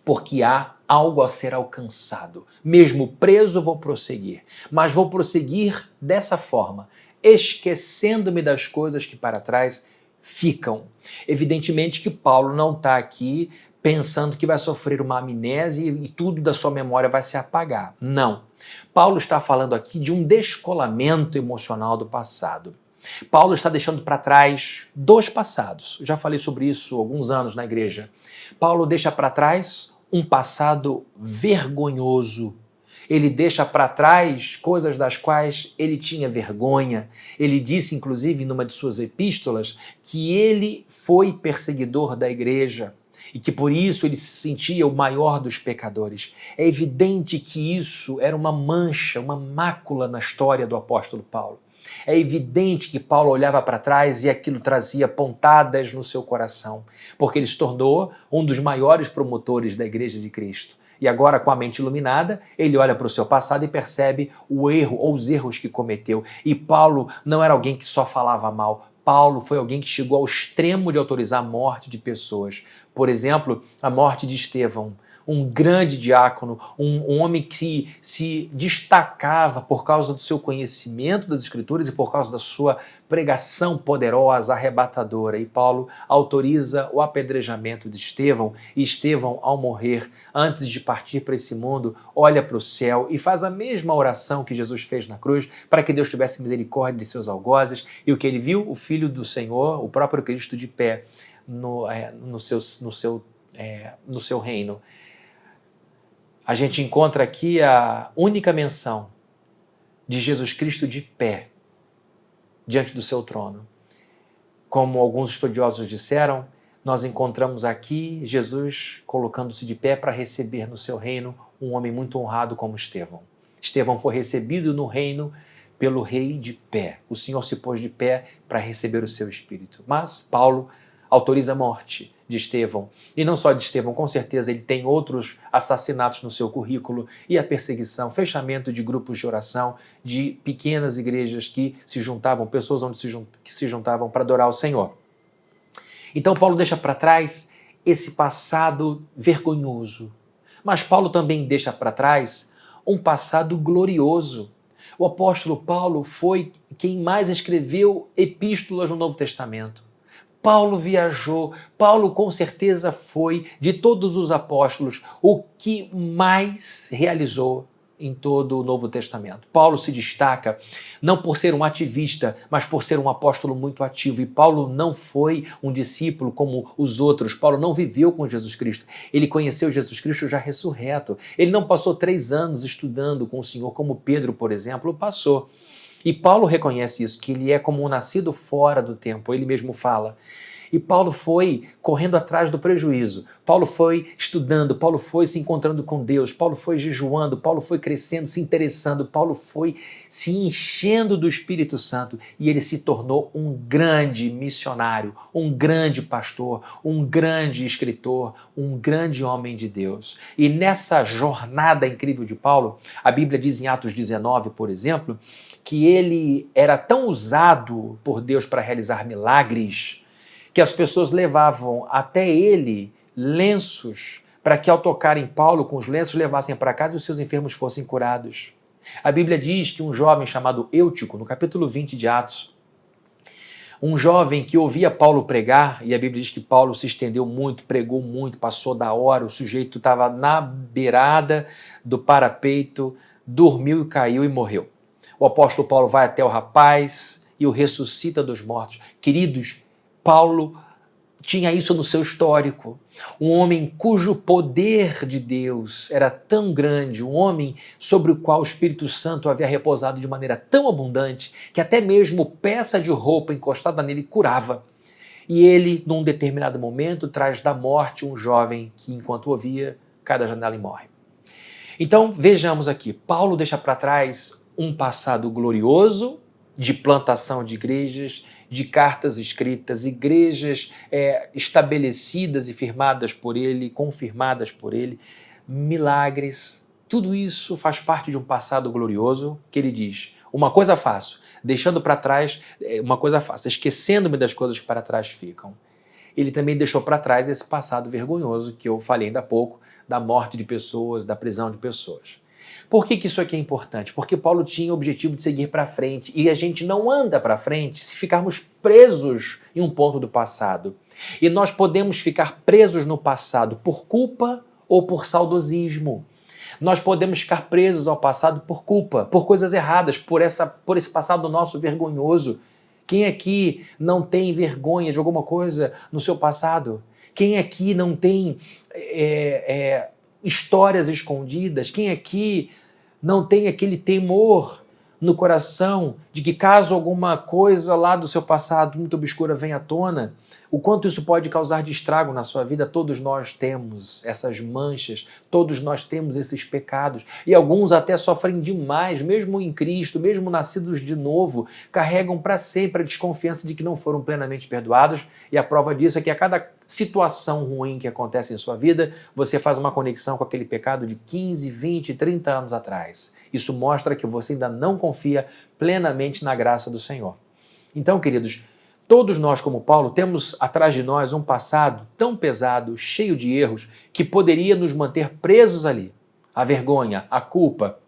porque há algo a ser alcançado. Mesmo preso, vou prosseguir. Mas vou prosseguir dessa forma, esquecendo-me das coisas que para trás ficam. Evidentemente que Paulo não está aqui pensando que vai sofrer uma amnésia e tudo da sua memória vai se apagar. Não. Paulo está falando aqui de um descolamento emocional do passado. Paulo está deixando para trás 2 passados. Já falei sobre isso há alguns anos na igreja. Paulo deixa para trás um passado vergonhoso. Ele deixa para trás coisas das quais ele tinha vergonha. Ele disse, inclusive, numa de suas epístolas, que ele foi perseguidor da igreja e que por isso ele se sentia o maior dos pecadores. É evidente que isso era uma mancha, uma mácula na história do apóstolo Paulo. É evidente que Paulo olhava para trás e aquilo trazia pontadas no seu coração, porque ele se tornou um dos maiores promotores da Igreja de Cristo. E agora, com a mente iluminada, ele olha para o seu passado e percebe o erro ou os erros que cometeu. E Paulo não era alguém que só falava mal. Paulo foi alguém que chegou ao extremo de autorizar a morte de pessoas. Por exemplo, a morte de Estevão, um grande diácono, um homem que se destacava por causa do seu conhecimento das Escrituras e por causa da sua pregação poderosa, arrebatadora. E Paulo autoriza o apedrejamento de Estevão, e Estevão, ao morrer, antes de partir para esse mundo, olha para o céu e faz a mesma oração que Jesus fez na cruz, para que Deus tivesse misericórdia de seus algozes. E o que ele viu? O Filho do Senhor, o próprio Cristo de pé no seu reino. A gente encontra aqui a única menção de Jesus Cristo de pé diante do seu trono. Como alguns estudiosos disseram, nós encontramos aqui Jesus colocando-se de pé para receber no seu reino um homem muito honrado como Estevão. Estevão foi recebido no reino pelo rei de pé. O Senhor se pôs de pé para receber o seu espírito. Mas Paulo autoriza a morte de Estevão. E não só de Estevão, com certeza ele tem outros assassinatos no seu currículo, e a perseguição, fechamento de grupos de oração, de pequenas igrejas que se juntavam, pessoas que se juntavam para adorar o Senhor. Então Paulo deixa para trás esse passado vergonhoso. Mas Paulo também deixa para trás um passado glorioso. O apóstolo Paulo foi quem mais escreveu epístolas no Novo Testamento. Paulo viajou, Paulo com certeza foi, de todos os apóstolos, o que mais realizou em todo o Novo Testamento. Paulo se destaca não por ser um ativista, mas por ser um apóstolo muito ativo. E Paulo não foi um discípulo como os outros. Paulo não viveu com Jesus Cristo. Ele conheceu Jesus Cristo já ressurreto. Ele não passou 3 anos estudando com o Senhor, como Pedro, por exemplo, passou. E Paulo reconhece isso, que ele é como um nascido fora do tempo, ele mesmo fala. E Paulo foi correndo atrás do prejuízo, Paulo foi estudando, Paulo foi se encontrando com Deus, Paulo foi jejuando, Paulo foi crescendo, se interessando, Paulo foi se enchendo do Espírito Santo e ele se tornou um grande missionário, um grande pastor, um grande escritor, um grande homem de Deus. E nessa jornada incrível de Paulo, a Bíblia diz em Atos 19, por exemplo, que ele era tão usado por Deus para realizar milagres que as pessoas levavam até ele lenços para que ao tocarem Paulo com os lenços levassem para casa e os seus enfermos fossem curados. A Bíblia diz que um jovem chamado Eutico, no capítulo 20 de Atos, um jovem que ouvia Paulo pregar, e a Bíblia diz que Paulo se estendeu muito, pregou muito, passou da hora, o sujeito estava na beirada do parapeito, dormiu e caiu e morreu. O apóstolo Paulo vai até o rapaz e o ressuscita dos mortos. Queridos, Paulo tinha isso no seu histórico. Um homem cujo poder de Deus era tão grande, um homem sobre o qual o Espírito Santo havia repousado de maneira tão abundante, que até mesmo peça de roupa encostada nele curava. E ele, num determinado momento, traz da morte um jovem que, enquanto ouvia, cai da janela e morre. Então, vejamos aqui, Paulo deixa para trás um passado glorioso de plantação de igrejas, de cartas escritas, igrejas estabelecidas e firmadas por ele, confirmadas por ele, milagres. Tudo isso faz parte de um passado glorioso que ele diz, uma coisa faço, deixando para trás uma coisa faço, esquecendo-me das coisas que para trás ficam. Ele também deixou para trás esse passado vergonhoso que eu falei ainda há pouco, da morte de pessoas, da prisão de pessoas. Por que isso aqui é importante? Porque Paulo tinha o objetivo de seguir para frente e a gente não anda para frente se ficarmos presos em um ponto do passado. E nós podemos ficar presos no passado por culpa ou por saudosismo. Nós podemos ficar presos ao passado por culpa, por coisas erradas, por esse passado nosso vergonhoso. Quem aqui não tem vergonha de alguma coisa no seu passado? Quem aqui não tem histórias escondidas? Quem aqui não tem aquele temor no coração de que caso alguma coisa lá do seu passado muito obscura venha à tona, o quanto isso pode causar de estrago na sua vida? Todos nós temos essas manchas, todos nós temos esses pecados, e alguns até sofrem demais, mesmo em Cristo, mesmo nascidos de novo, carregam para sempre a desconfiança de que não foram plenamente perdoados, e a prova disso é que a cada situação ruim que acontece em sua vida, você faz uma conexão com aquele pecado de 15, 20, 30 anos atrás. Isso mostra que você ainda não confia plenamente na graça do Senhor. Então, queridos, todos nós, como Paulo, temos atrás de nós um passado tão pesado, cheio de erros, que poderia nos manter presos ali. A vergonha, a culpa,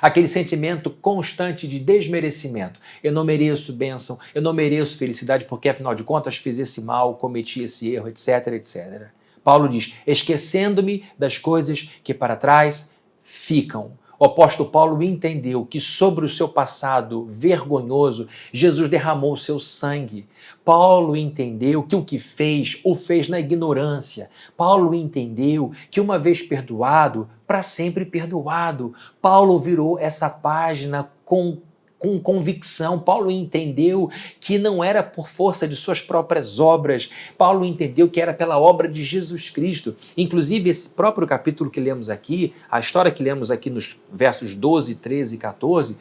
aquele sentimento constante de desmerecimento. Eu não mereço bênção, eu não mereço felicidade, porque afinal de contas fiz esse mal, cometi esse erro, etc, etc. Paulo diz, esquecendo-me das coisas que para trás ficam. O apóstolo Paulo entendeu que sobre o seu passado vergonhoso, Jesus derramou o seu sangue. Paulo entendeu que o que fez, o fez na ignorância. Paulo entendeu que uma vez perdoado, para sempre perdoado. Paulo virou essa página com convicção. Paulo entendeu que não era por força de suas próprias obras. Paulo entendeu que era pela obra de Jesus Cristo. Inclusive, esse próprio capítulo que lemos aqui, a história que lemos aqui nos versos 12, 13 e 14,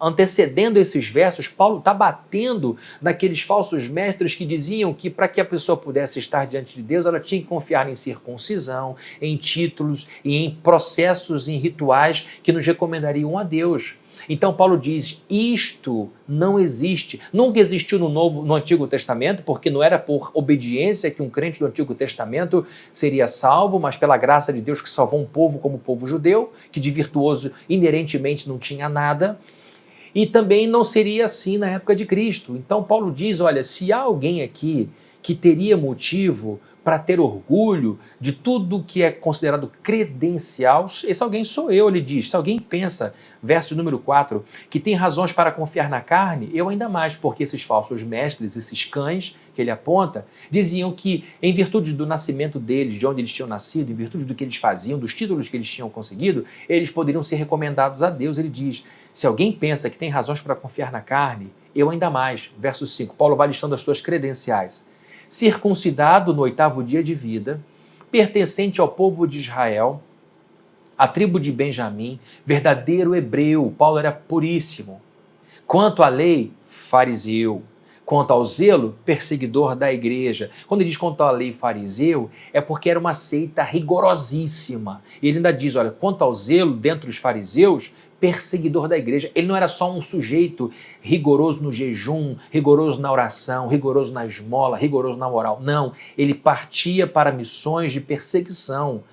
antecedendo esses versos, Paulo está batendo naqueles falsos mestres que diziam que para que a pessoa pudesse estar diante de Deus, ela tinha que confiar em circuncisão, em títulos e em processos, em rituais que nos recomendariam a Deus. Então Paulo diz, isto não existe, nunca existiu no Antigo Testamento, porque não era por obediência que um crente do Antigo Testamento seria salvo, mas pela graça de Deus que salvou um povo como o povo judeu, que de virtuoso inerentemente não tinha nada, e também não seria assim na época de Cristo. Então Paulo diz, olha, se há alguém aqui que teria motivo para ter orgulho de tudo que é considerado credencial, esse alguém sou eu, ele diz. Se alguém pensa, verso número 4, que tem razões para confiar na carne, eu ainda mais, porque esses falsos mestres, esses cães que ele aponta, diziam que em virtude do nascimento deles, de onde eles tinham nascido, em virtude do que eles faziam, dos títulos que eles tinham conseguido, eles poderiam ser recomendados a Deus. Ele diz, se alguém pensa que tem razões para confiar na carne, eu ainda mais. Verso 5, Paulo vai listando as suas credenciais. Circuncidado no 8º dia de vida, pertencente ao povo de Israel, à tribo de Benjamim, verdadeiro hebreu, Paulo era puríssimo. Quanto à lei, fariseu. Quanto ao zelo, perseguidor da igreja. Quando ele diz quanto à lei fariseu, é porque era uma seita rigorosíssima. E ele ainda diz, olha, quanto ao zelo dentre os fariseus, perseguidor da igreja. Ele não era só um sujeito rigoroso no jejum, rigoroso na oração, rigoroso na esmola, rigoroso na moral. Não, ele partia para missões de perseguição.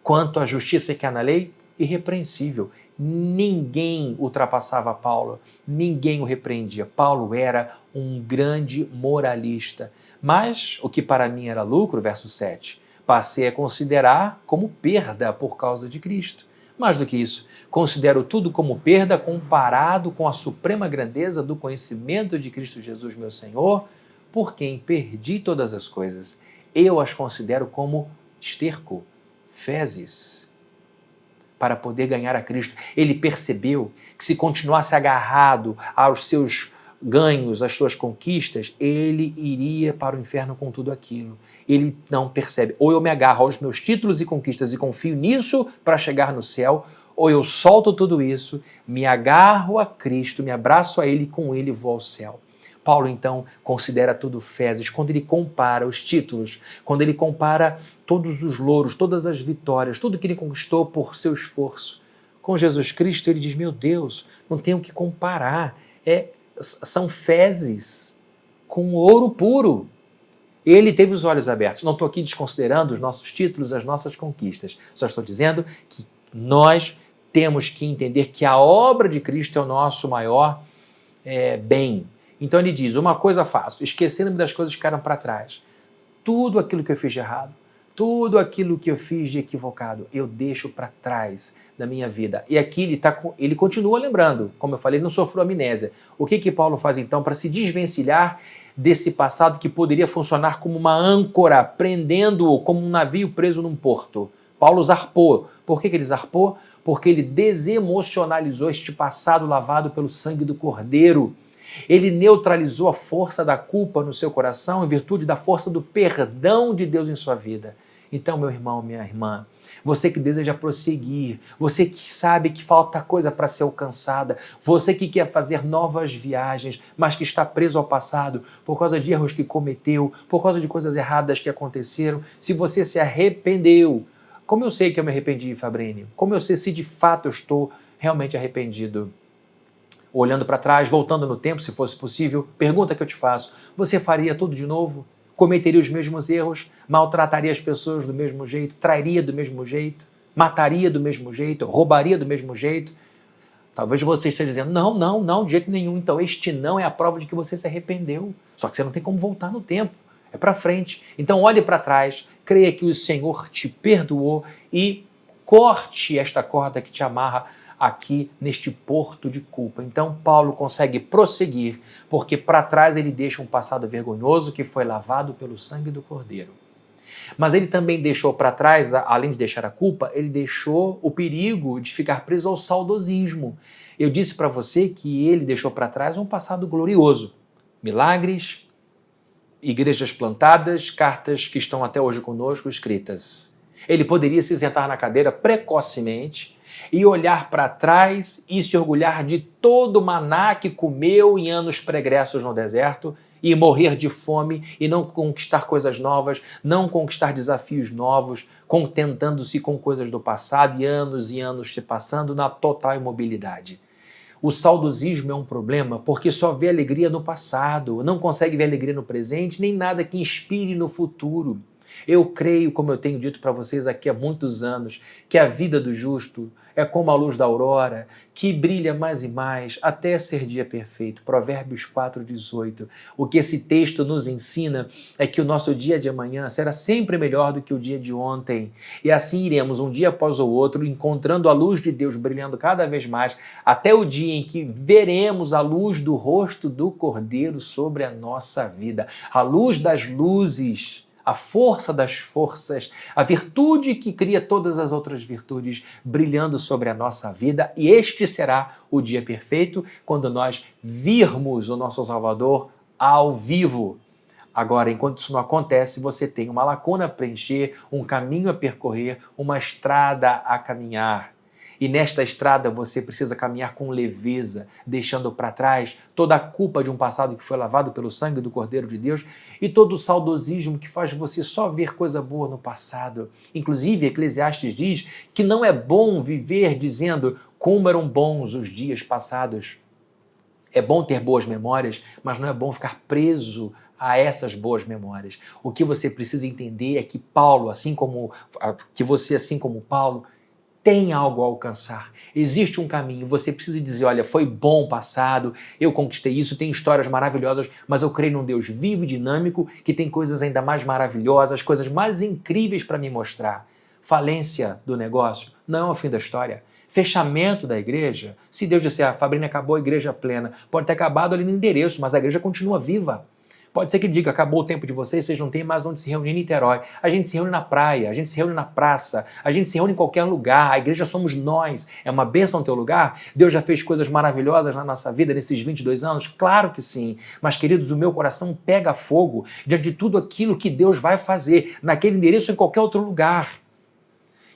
Quanto à justiça que há na lei, irrepreensível. Ninguém ultrapassava Paulo, ninguém o repreendia. Paulo era um grande moralista. Mas o que para mim era lucro, verso 7, passei a considerar como perda por causa de Cristo. Mais do que isso, considero tudo como perda comparado com a suprema grandeza do conhecimento de Cristo Jesus, meu Senhor, por quem perdi todas as coisas, eu as considero como esterco, fezes, para poder ganhar a Cristo. Ele percebeu que se continuasse agarrado aos seus ganhos, às suas conquistas, ele iria para o inferno com tudo aquilo. Ele não percebe. Ou eu me agarro aos meus títulos e conquistas e confio nisso para chegar no céu, ou eu solto tudo isso, me agarro a Cristo, me abraço a Ele e com Ele vou ao céu. Paulo, então, considera tudo fezes quando ele compara os títulos, quando ele compara todos os louros, todas as vitórias, tudo que ele conquistou por seu esforço. Com Jesus Cristo, ele diz, meu Deus, não tenho o que comparar, são fezes com ouro puro. Ele teve os olhos abertos. Não estou aqui desconsiderando os nossos títulos, as nossas conquistas. Só estou dizendo que nós temos que entender que a obra de Cristo é o nosso maior bem. Então ele diz, uma coisa faço, esquecendo-me das coisas que ficaram para trás. Tudo aquilo que eu fiz de errado, tudo aquilo que eu fiz de equivocado, eu deixo para trás da minha vida. E aqui ele continua lembrando, como eu falei, ele não sofreu amnésia. O que Paulo faz então para se desvencilhar desse passado que poderia funcionar como uma âncora, prendendo-o como um navio preso num porto? Paulo zarpou. Por que ele zarpou? Porque ele desemocionalizou este passado lavado pelo sangue do Cordeiro. Ele neutralizou a força da culpa no seu coração em virtude da força do perdão de Deus em sua vida. Então, meu irmão, minha irmã, você que deseja prosseguir, você que sabe que falta coisa para ser alcançada, você que quer fazer novas viagens, mas que está preso ao passado por causa de erros que cometeu, por causa de coisas erradas que aconteceram, se você se arrependeu, como eu sei que eu me arrependi, Fabrini? Como eu sei se de fato eu estou realmente arrependido? Olhando para trás, voltando no tempo, se fosse possível, pergunta que eu te faço, você faria tudo de novo? Cometeria os mesmos erros? Maltrataria as pessoas do mesmo jeito? Trairia do mesmo jeito? Mataria do mesmo jeito? Roubaria do mesmo jeito? Talvez você esteja dizendo, não, de jeito nenhum. Então este não é a prova de que você se arrependeu. Só que você não tem como voltar no tempo. É para frente. Então olhe para trás, creia que o Senhor te perdoou e corte esta corda que te amarra aqui neste porto de culpa. Então Paulo consegue prosseguir, porque para trás ele deixa um passado vergonhoso que foi lavado pelo sangue do Cordeiro. Mas ele também deixou para trás, além de deixar a culpa, ele deixou o perigo de ficar preso ao saudosismo. Eu disse para você que ele deixou para trás um passado glorioso. Milagres, igrejas plantadas, cartas que estão até hoje conosco escritas. Ele poderia se sentar na cadeira precocemente e olhar para trás e se orgulhar de todo o maná que comeu em anos pregressos no deserto e morrer de fome e não conquistar coisas novas, não conquistar desafios novos, contentando-se com coisas do passado e anos se passando na total imobilidade. O saudosismo é um problema porque só vê alegria no passado, não consegue ver alegria no presente, nem nada que inspire no futuro. Eu creio, como eu tenho dito para vocês aqui há muitos anos, que a vida do justo é como a luz da aurora, que brilha mais e mais até ser dia perfeito. Provérbios 4:18. O que esse texto nos ensina é que o nosso dia de amanhã será sempre melhor do que o dia de ontem. E assim iremos um dia após o outro, encontrando a luz de Deus brilhando cada vez mais, até o dia em que veremos a luz do rosto do Cordeiro sobre a nossa vida. A luz das luzes, a força das forças, a virtude que cria todas as outras virtudes brilhando sobre a nossa vida, e este será o dia perfeito quando nós virmos o nosso Salvador ao vivo. Agora, enquanto isso não acontece, você tem uma lacuna a preencher, um caminho a percorrer, uma estrada a caminhar. E nesta estrada você precisa caminhar com leveza, deixando para trás toda a culpa de um passado que foi lavado pelo sangue do Cordeiro de Deus e todo o saudosismo que faz você só ver coisa boa no passado. Inclusive, Eclesiastes diz que não é bom viver dizendo como eram bons os dias passados. É bom ter boas memórias, mas não é bom ficar preso a essas boas memórias. O que você precisa entender é que Paulo, assim como Paulo, tem algo a alcançar, existe um caminho, você precisa dizer, olha, foi bom o passado, eu conquistei isso, tem histórias maravilhosas, mas eu creio num Deus vivo e dinâmico, que tem coisas ainda mais maravilhosas, coisas mais incríveis para me mostrar. Falência do negócio não é o fim da história. Fechamento da igreja, se Deus disser, Fabrini, acabou a igreja plena, pode ter acabado ali no endereço, mas a igreja continua viva. Pode ser que ele diga, acabou o tempo de vocês não têm mais onde se reunir em Niterói. A gente se reúne na praia, a gente se reúne na praça, a gente se reúne em qualquer lugar. A igreja somos nós. É uma bênção no teu lugar? Deus já fez coisas maravilhosas na nossa vida nesses 22 anos? Claro que sim. Mas, queridos, o meu coração pega fogo diante de tudo aquilo que Deus vai fazer naquele endereço ou em qualquer outro lugar.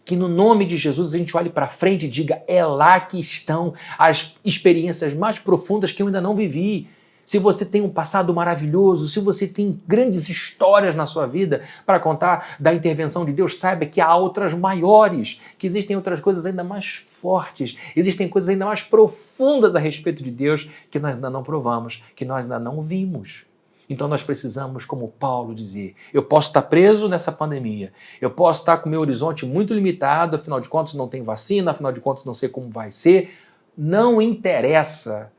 Que no nome de Jesus a gente olhe para frente e diga, é lá que estão as experiências mais profundas que eu ainda não vivi. Se você tem um passado maravilhoso, se você tem grandes histórias na sua vida para contar da intervenção de Deus, saiba que há outras maiores, que existem outras coisas ainda mais fortes, existem coisas ainda mais profundas a respeito de Deus que nós ainda não provamos, que nós ainda não vimos. Então nós precisamos, como Paulo, dizer, eu posso estar preso nessa pandemia, eu posso estar com meu horizonte muito limitado, afinal de contas não tem vacina, afinal de contas não sei como vai ser, não interessa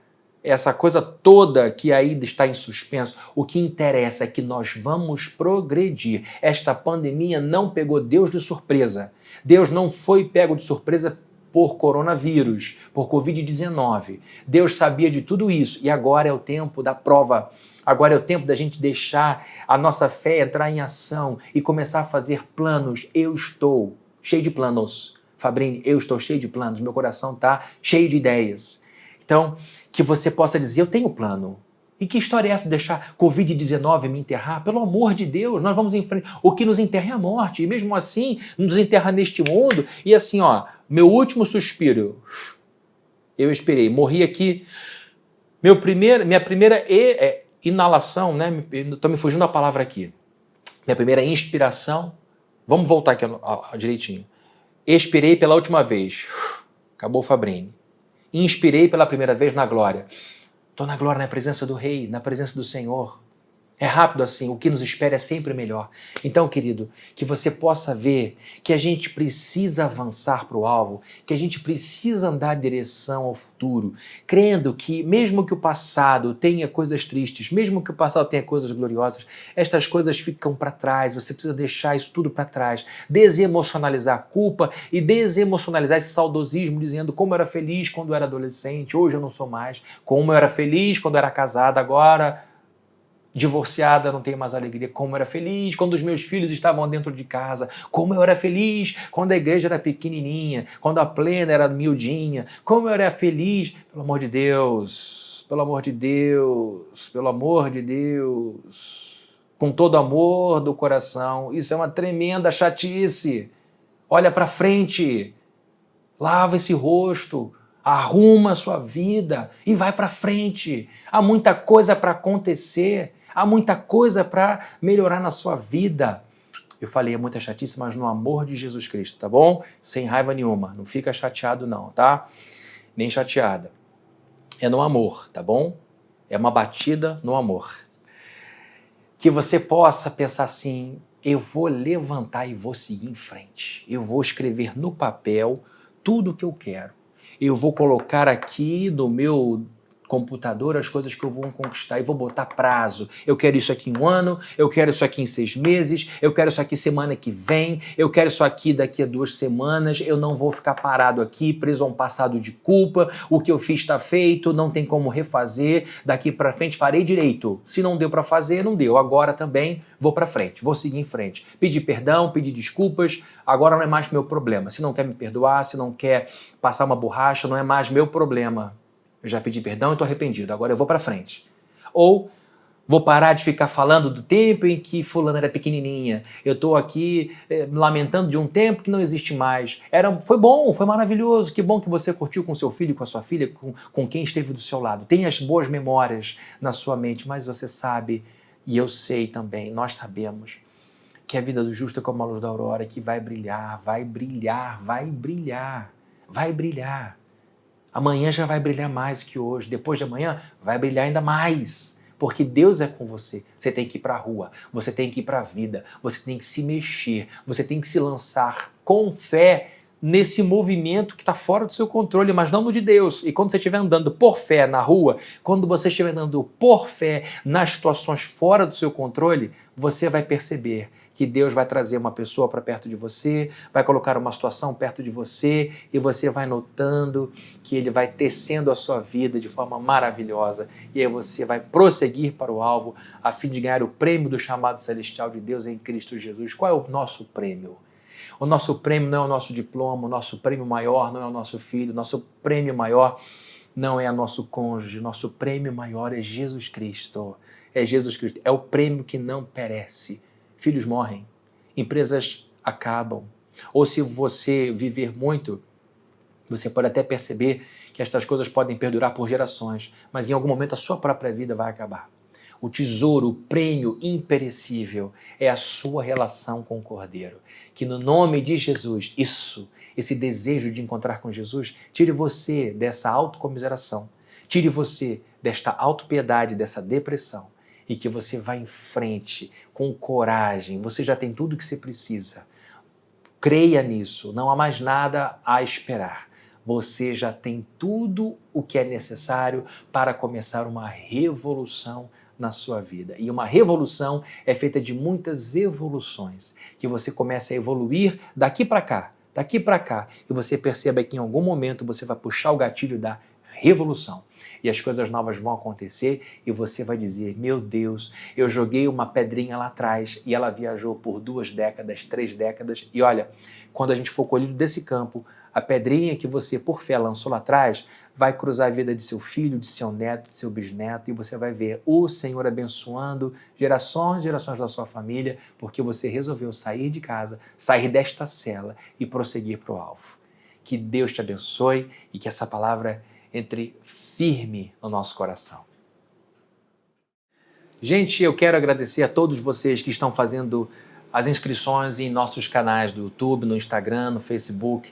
essa coisa toda que ainda está em suspenso. O que interessa é que nós vamos progredir. Esta pandemia não pegou Deus de surpresa. Deus não foi pego de surpresa por coronavírus, por Covid-19. Deus sabia de tudo isso e agora é o tempo da prova. Agora é o tempo da gente deixar a nossa fé entrar em ação e começar a fazer planos. Eu estou cheio de planos. Fabrini, eu estou cheio de planos. Meu coração está cheio de ideias. Então, que você possa dizer, eu tenho plano. E que história é essa de deixar Covid-19 me enterrar? Pelo amor de Deus, nós vamos em frente. O que nos enterra é a morte. E mesmo assim, nos enterra neste mundo. E assim, meu último suspiro, eu esperei, morri aqui. Minha primeira inalação, né? Estou me fugindo da palavra aqui. Minha primeira inspiração, vamos voltar aqui direitinho. Expirei pela última vez. Acabou o Fabrini. Inspirei pela primeira vez na glória. Estou na glória, na presença do Rei, na presença do Senhor. É rápido assim, o que nos espera é sempre melhor. Então, querido, que você possa ver que a gente precisa avançar para o alvo, que a gente precisa andar em direção ao futuro, crendo que mesmo que o passado tenha coisas tristes, mesmo que o passado tenha coisas gloriosas, estas coisas ficam para trás, você precisa deixar isso tudo para trás, desemocionalizar a culpa e desemocionalizar esse saudosismo, dizendo como eu era feliz quando eu era adolescente, hoje eu não sou mais, como eu era feliz quando eu era casada, agora divorciada, não tenho mais alegria, como eu era feliz quando os meus filhos estavam dentro de casa, como eu era feliz quando a igreja era pequenininha, quando a plena era miudinha, como eu era feliz, pelo amor de Deus, pelo amor de Deus, pelo amor de Deus, com todo amor do coração, isso é uma tremenda chatice, olha para frente, lava esse rosto, arruma a sua vida e vai para frente, há muita coisa para acontecer, há muita coisa para melhorar na sua vida. Eu falei, é muita chatice, mas no amor de Jesus Cristo, tá bom? Sem raiva nenhuma, não fica chateado não, tá? Nem chateada. É no amor, tá bom? É uma batida no amor. Que você possa pensar assim, eu vou levantar e vou seguir em frente. Eu vou escrever no papel tudo o que eu quero. Eu vou colocar aqui no meu computador as coisas que eu vou conquistar e vou botar prazo. Eu quero isso aqui em 1 ano, eu quero isso aqui em 6 meses, eu quero isso aqui semana que vem, eu quero isso aqui daqui a 2 semanas, eu não vou ficar parado aqui, preso a um passado de culpa, o que eu fiz está feito, não tem como refazer, daqui para frente farei direito. Se não deu para fazer, não deu. Agora também vou para frente, vou seguir em frente. Pedir perdão, pedir desculpas, agora não é mais meu problema. Se não quer me perdoar, se não quer passar uma borracha, não é mais meu problema. Eu já pedi perdão e estou arrependido, agora eu vou para frente. Ou vou parar de ficar falando do tempo em que fulana era pequenininha. Eu estou aqui lamentando de um tempo que não existe mais. Foi bom, foi maravilhoso. Que bom que você curtiu com seu filho, com a sua filha, com quem esteve do seu lado. Tem as boas memórias na sua mente, mas você sabe, e eu sei também, nós sabemos, que a vida do justo é como a luz da aurora, que vai brilhar, vai brilhar, vai brilhar, vai brilhar. Amanhã já vai brilhar mais que hoje. Depois de amanhã vai brilhar ainda mais. Porque Deus é com você. Você tem que ir para a rua, você tem que ir para a vida, você tem que se mexer, você tem que se lançar com fé nesse movimento que está fora do seu controle, mas não no de Deus. E quando você estiver andando por fé na rua, quando você estiver andando por fé nas situações fora do seu controle, você vai perceber que Deus vai trazer uma pessoa para perto de você, vai colocar uma situação perto de você e você vai notando que Ele vai tecendo a sua vida de forma maravilhosa. E aí você vai prosseguir para o alvo a fim de ganhar o prêmio do chamado celestial de Deus em Cristo Jesus. Qual é o nosso prêmio? O nosso prêmio não é o nosso diploma, o nosso prêmio maior não é o nosso filho, o nosso prêmio maior não é o nosso cônjuge, o nosso prêmio maior é Jesus Cristo. É Jesus Cristo, é o prêmio que não perece. Filhos morrem, empresas acabam. Ou se você viver muito, você pode até perceber que estas coisas podem perdurar por gerações, mas em algum momento a sua própria vida vai acabar. O tesouro, o prêmio imperecível é a sua relação com o Cordeiro. Que no nome de Jesus, esse desejo de encontrar com Jesus, tire você dessa autocomiseração, tire você desta autopiedade, dessa depressão, e que você vá em frente com coragem. Você já tem tudo o que você precisa. Creia nisso, não há mais nada a esperar. Você já tem tudo o que é necessário para começar uma revolução na sua vida. E uma revolução é feita de muitas evoluções, que você começa a evoluir daqui para cá, e você perceba que em algum momento você vai puxar o gatilho da revolução. E as coisas novas vão acontecer e você vai dizer, meu Deus, eu joguei uma pedrinha lá atrás e ela viajou por 2 décadas, 3 décadas. E olha, quando a gente for colhido desse campo, a pedrinha que você por fé lançou lá atrás vai cruzar a vida de seu filho, de seu neto, de seu bisneto, e você vai ver o Senhor abençoando gerações e gerações da sua família, porque você resolveu sair de casa, sair desta cela e prosseguir para o alvo. Que Deus te abençoe e que essa palavra entre firme no nosso coração. Gente, eu quero agradecer a todos vocês que estão fazendo as inscrições em nossos canais do YouTube, no Instagram, no Facebook.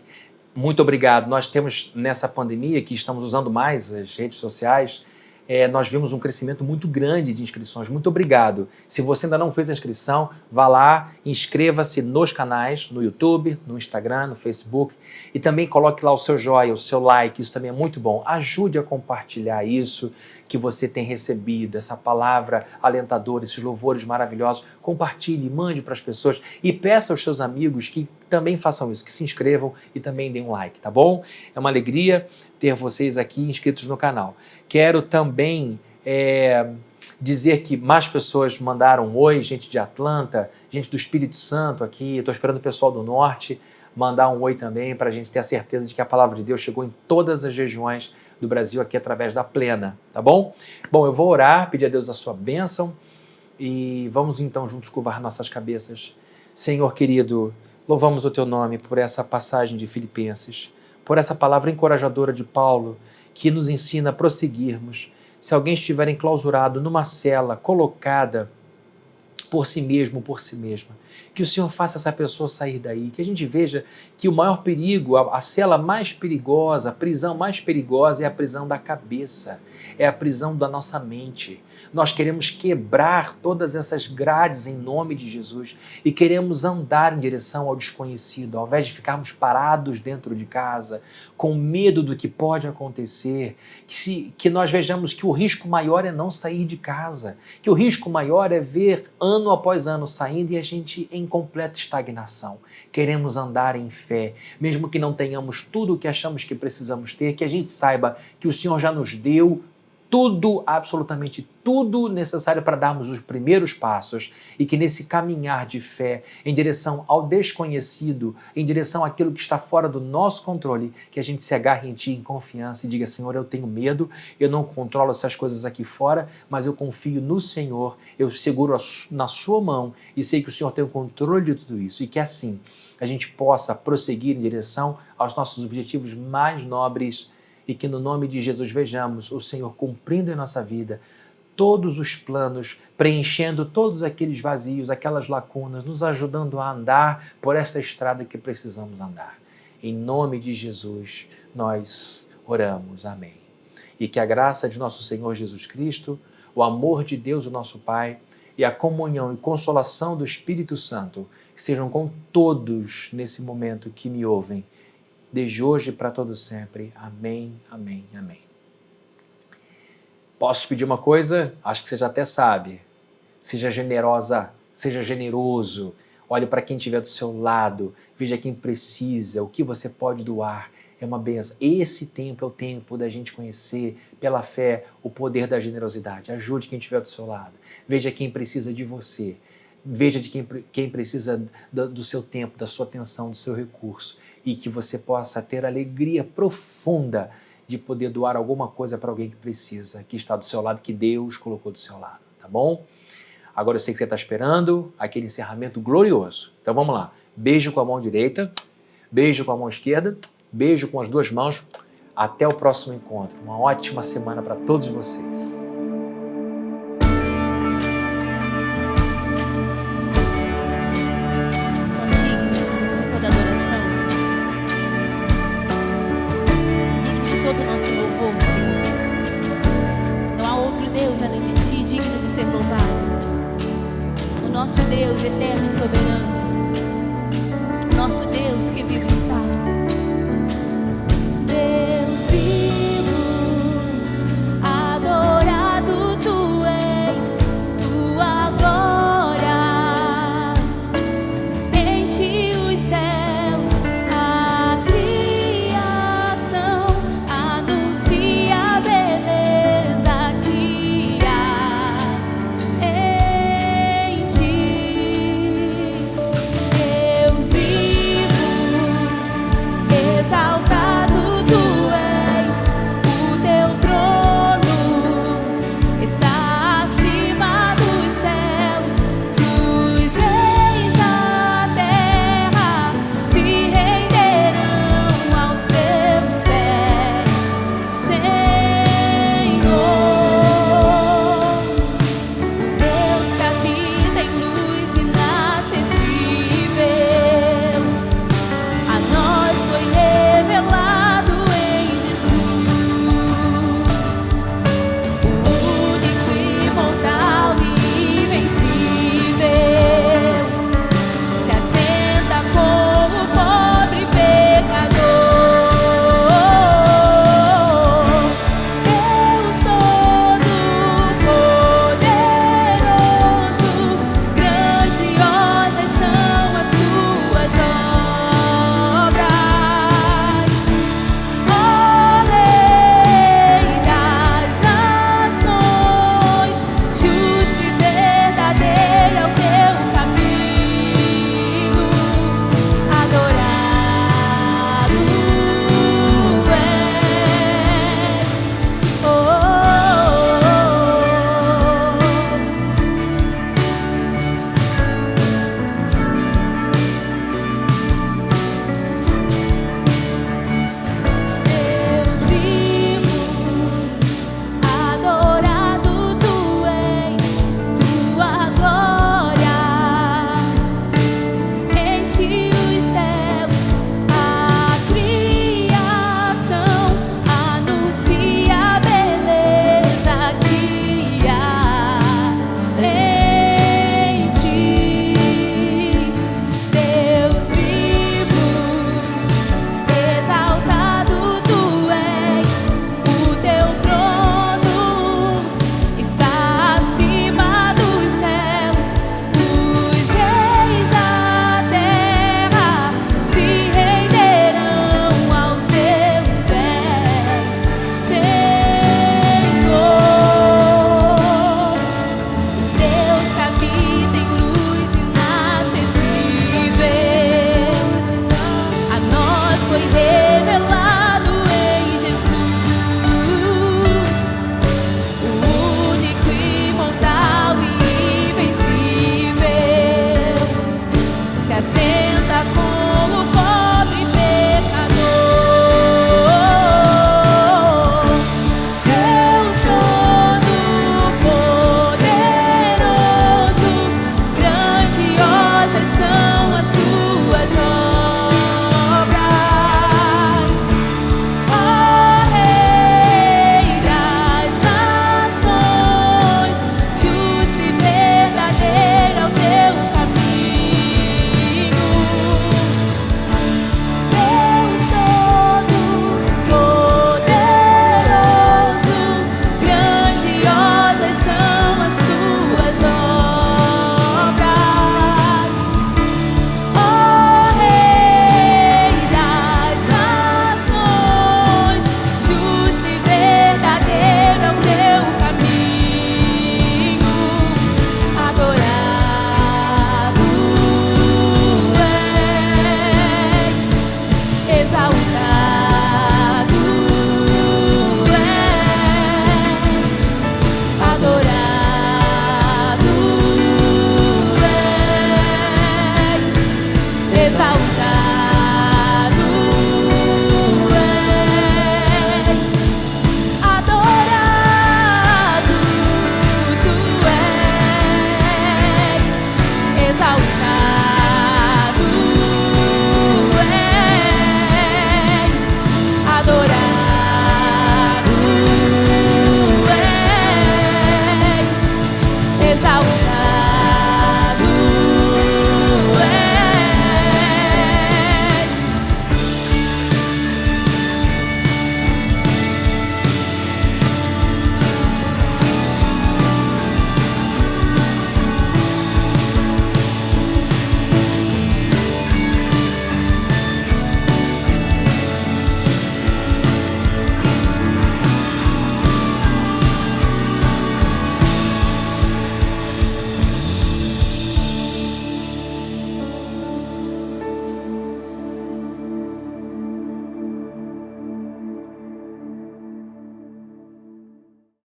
Muito obrigado. Nós temos, nessa pandemia, que estamos usando mais as redes sociais, nós vimos um crescimento muito grande de inscrições. Muito obrigado. Se você ainda não fez a inscrição, vá lá, inscreva-se nos canais, no YouTube, no Instagram, no Facebook, e também coloque lá o seu joia, o seu like, isso também é muito bom. Ajude a compartilhar isso que você tem recebido, essa palavra alentadora, esses louvores maravilhosos. Compartilhe, mande para as pessoas e peça aos seus amigos que também façam isso, que se inscrevam e também deem um like, tá bom? É uma alegria ter vocês aqui inscritos no canal. Quero também dizer que mais pessoas mandaram um oi, gente de Atlanta, gente do Espírito Santo aqui, estou esperando o pessoal do Norte mandar um oi também para a gente ter a certeza de que a palavra de Deus chegou em todas as regiões do Brasil aqui através da Plena, tá bom? Bom, eu vou orar, pedir a Deus a sua bênção e vamos então juntos curvar nossas cabeças. Senhor querido, louvamos o teu nome por essa passagem de Filipenses, por essa palavra encorajadora de Paulo que nos ensina a prosseguirmos. Se alguém estiver enclausurado numa cela, colocada por si mesmo, por si mesma, que o Senhor faça essa pessoa sair daí, que a gente veja que o maior perigo, a cela mais perigosa, a prisão mais perigosa é a prisão da cabeça, é a prisão da nossa mente. Nós queremos quebrar todas essas grades em nome de Jesus e queremos andar em direção ao desconhecido, ao invés de ficarmos parados dentro de casa, com medo do que pode acontecer, que nós vejamos que o risco maior é não sair de casa, que o risco maior é ver ano após ano saindo e a gente em completa estagnação. Queremos andar em fé, mesmo que não tenhamos tudo o que achamos que precisamos ter, que a gente saiba que o Senhor já nos deu tudo, absolutamente tudo necessário para darmos os primeiros passos e que nesse caminhar de fé em direção ao desconhecido, em direção àquilo que está fora do nosso controle, que a gente se agarre em Ti em confiança e diga, Senhor, eu tenho medo, eu não controlo essas coisas aqui fora, mas eu confio no Senhor, eu seguro na Sua mão e sei que o Senhor tem o controle de tudo isso e que assim a gente possa prosseguir em direção aos nossos objetivos mais nobres e que no nome de Jesus vejamos o Senhor cumprindo em nossa vida todos os planos, preenchendo todos aqueles vazios, aquelas lacunas, nos ajudando a andar por essa estrada que precisamos andar. Em nome de Jesus, nós oramos. Amém. E que a graça de nosso Senhor Jesus Cristo, o amor de Deus, o nosso Pai, e a comunhão e consolação do Espírito Santo sejam com todos nesse momento que me ouvem desde hoje e para todo sempre. Amém, amém, amém. Posso te pedir uma coisa? Acho que você já até sabe. Seja generosa, seja generoso. Olhe para quem estiver do seu lado, veja quem precisa, o que você pode doar. É uma benção. Esse tempo é o tempo da gente conhecer, pela fé, o poder da generosidade. Ajude quem estiver do seu lado. Veja quem precisa de você. Veja de quem precisa do seu tempo, da sua atenção, do seu recurso. E que você possa ter alegria profunda de poder doar alguma coisa para alguém que precisa, que está do seu lado, que Deus colocou do seu lado. Tá bom? Agora eu sei que você está esperando aquele encerramento glorioso. Então vamos lá. Beijo com a mão direita, beijo com a mão esquerda, beijo com as duas mãos. Até o próximo encontro. Uma ótima semana para todos vocês. Tu és digno, Senhor, de toda adoração. Digno de todo o nosso louvor, Senhor. Não há outro Deus além de Ti, digno de ser louvado. O nosso Deus eterno e soberano, o nosso Deus que vive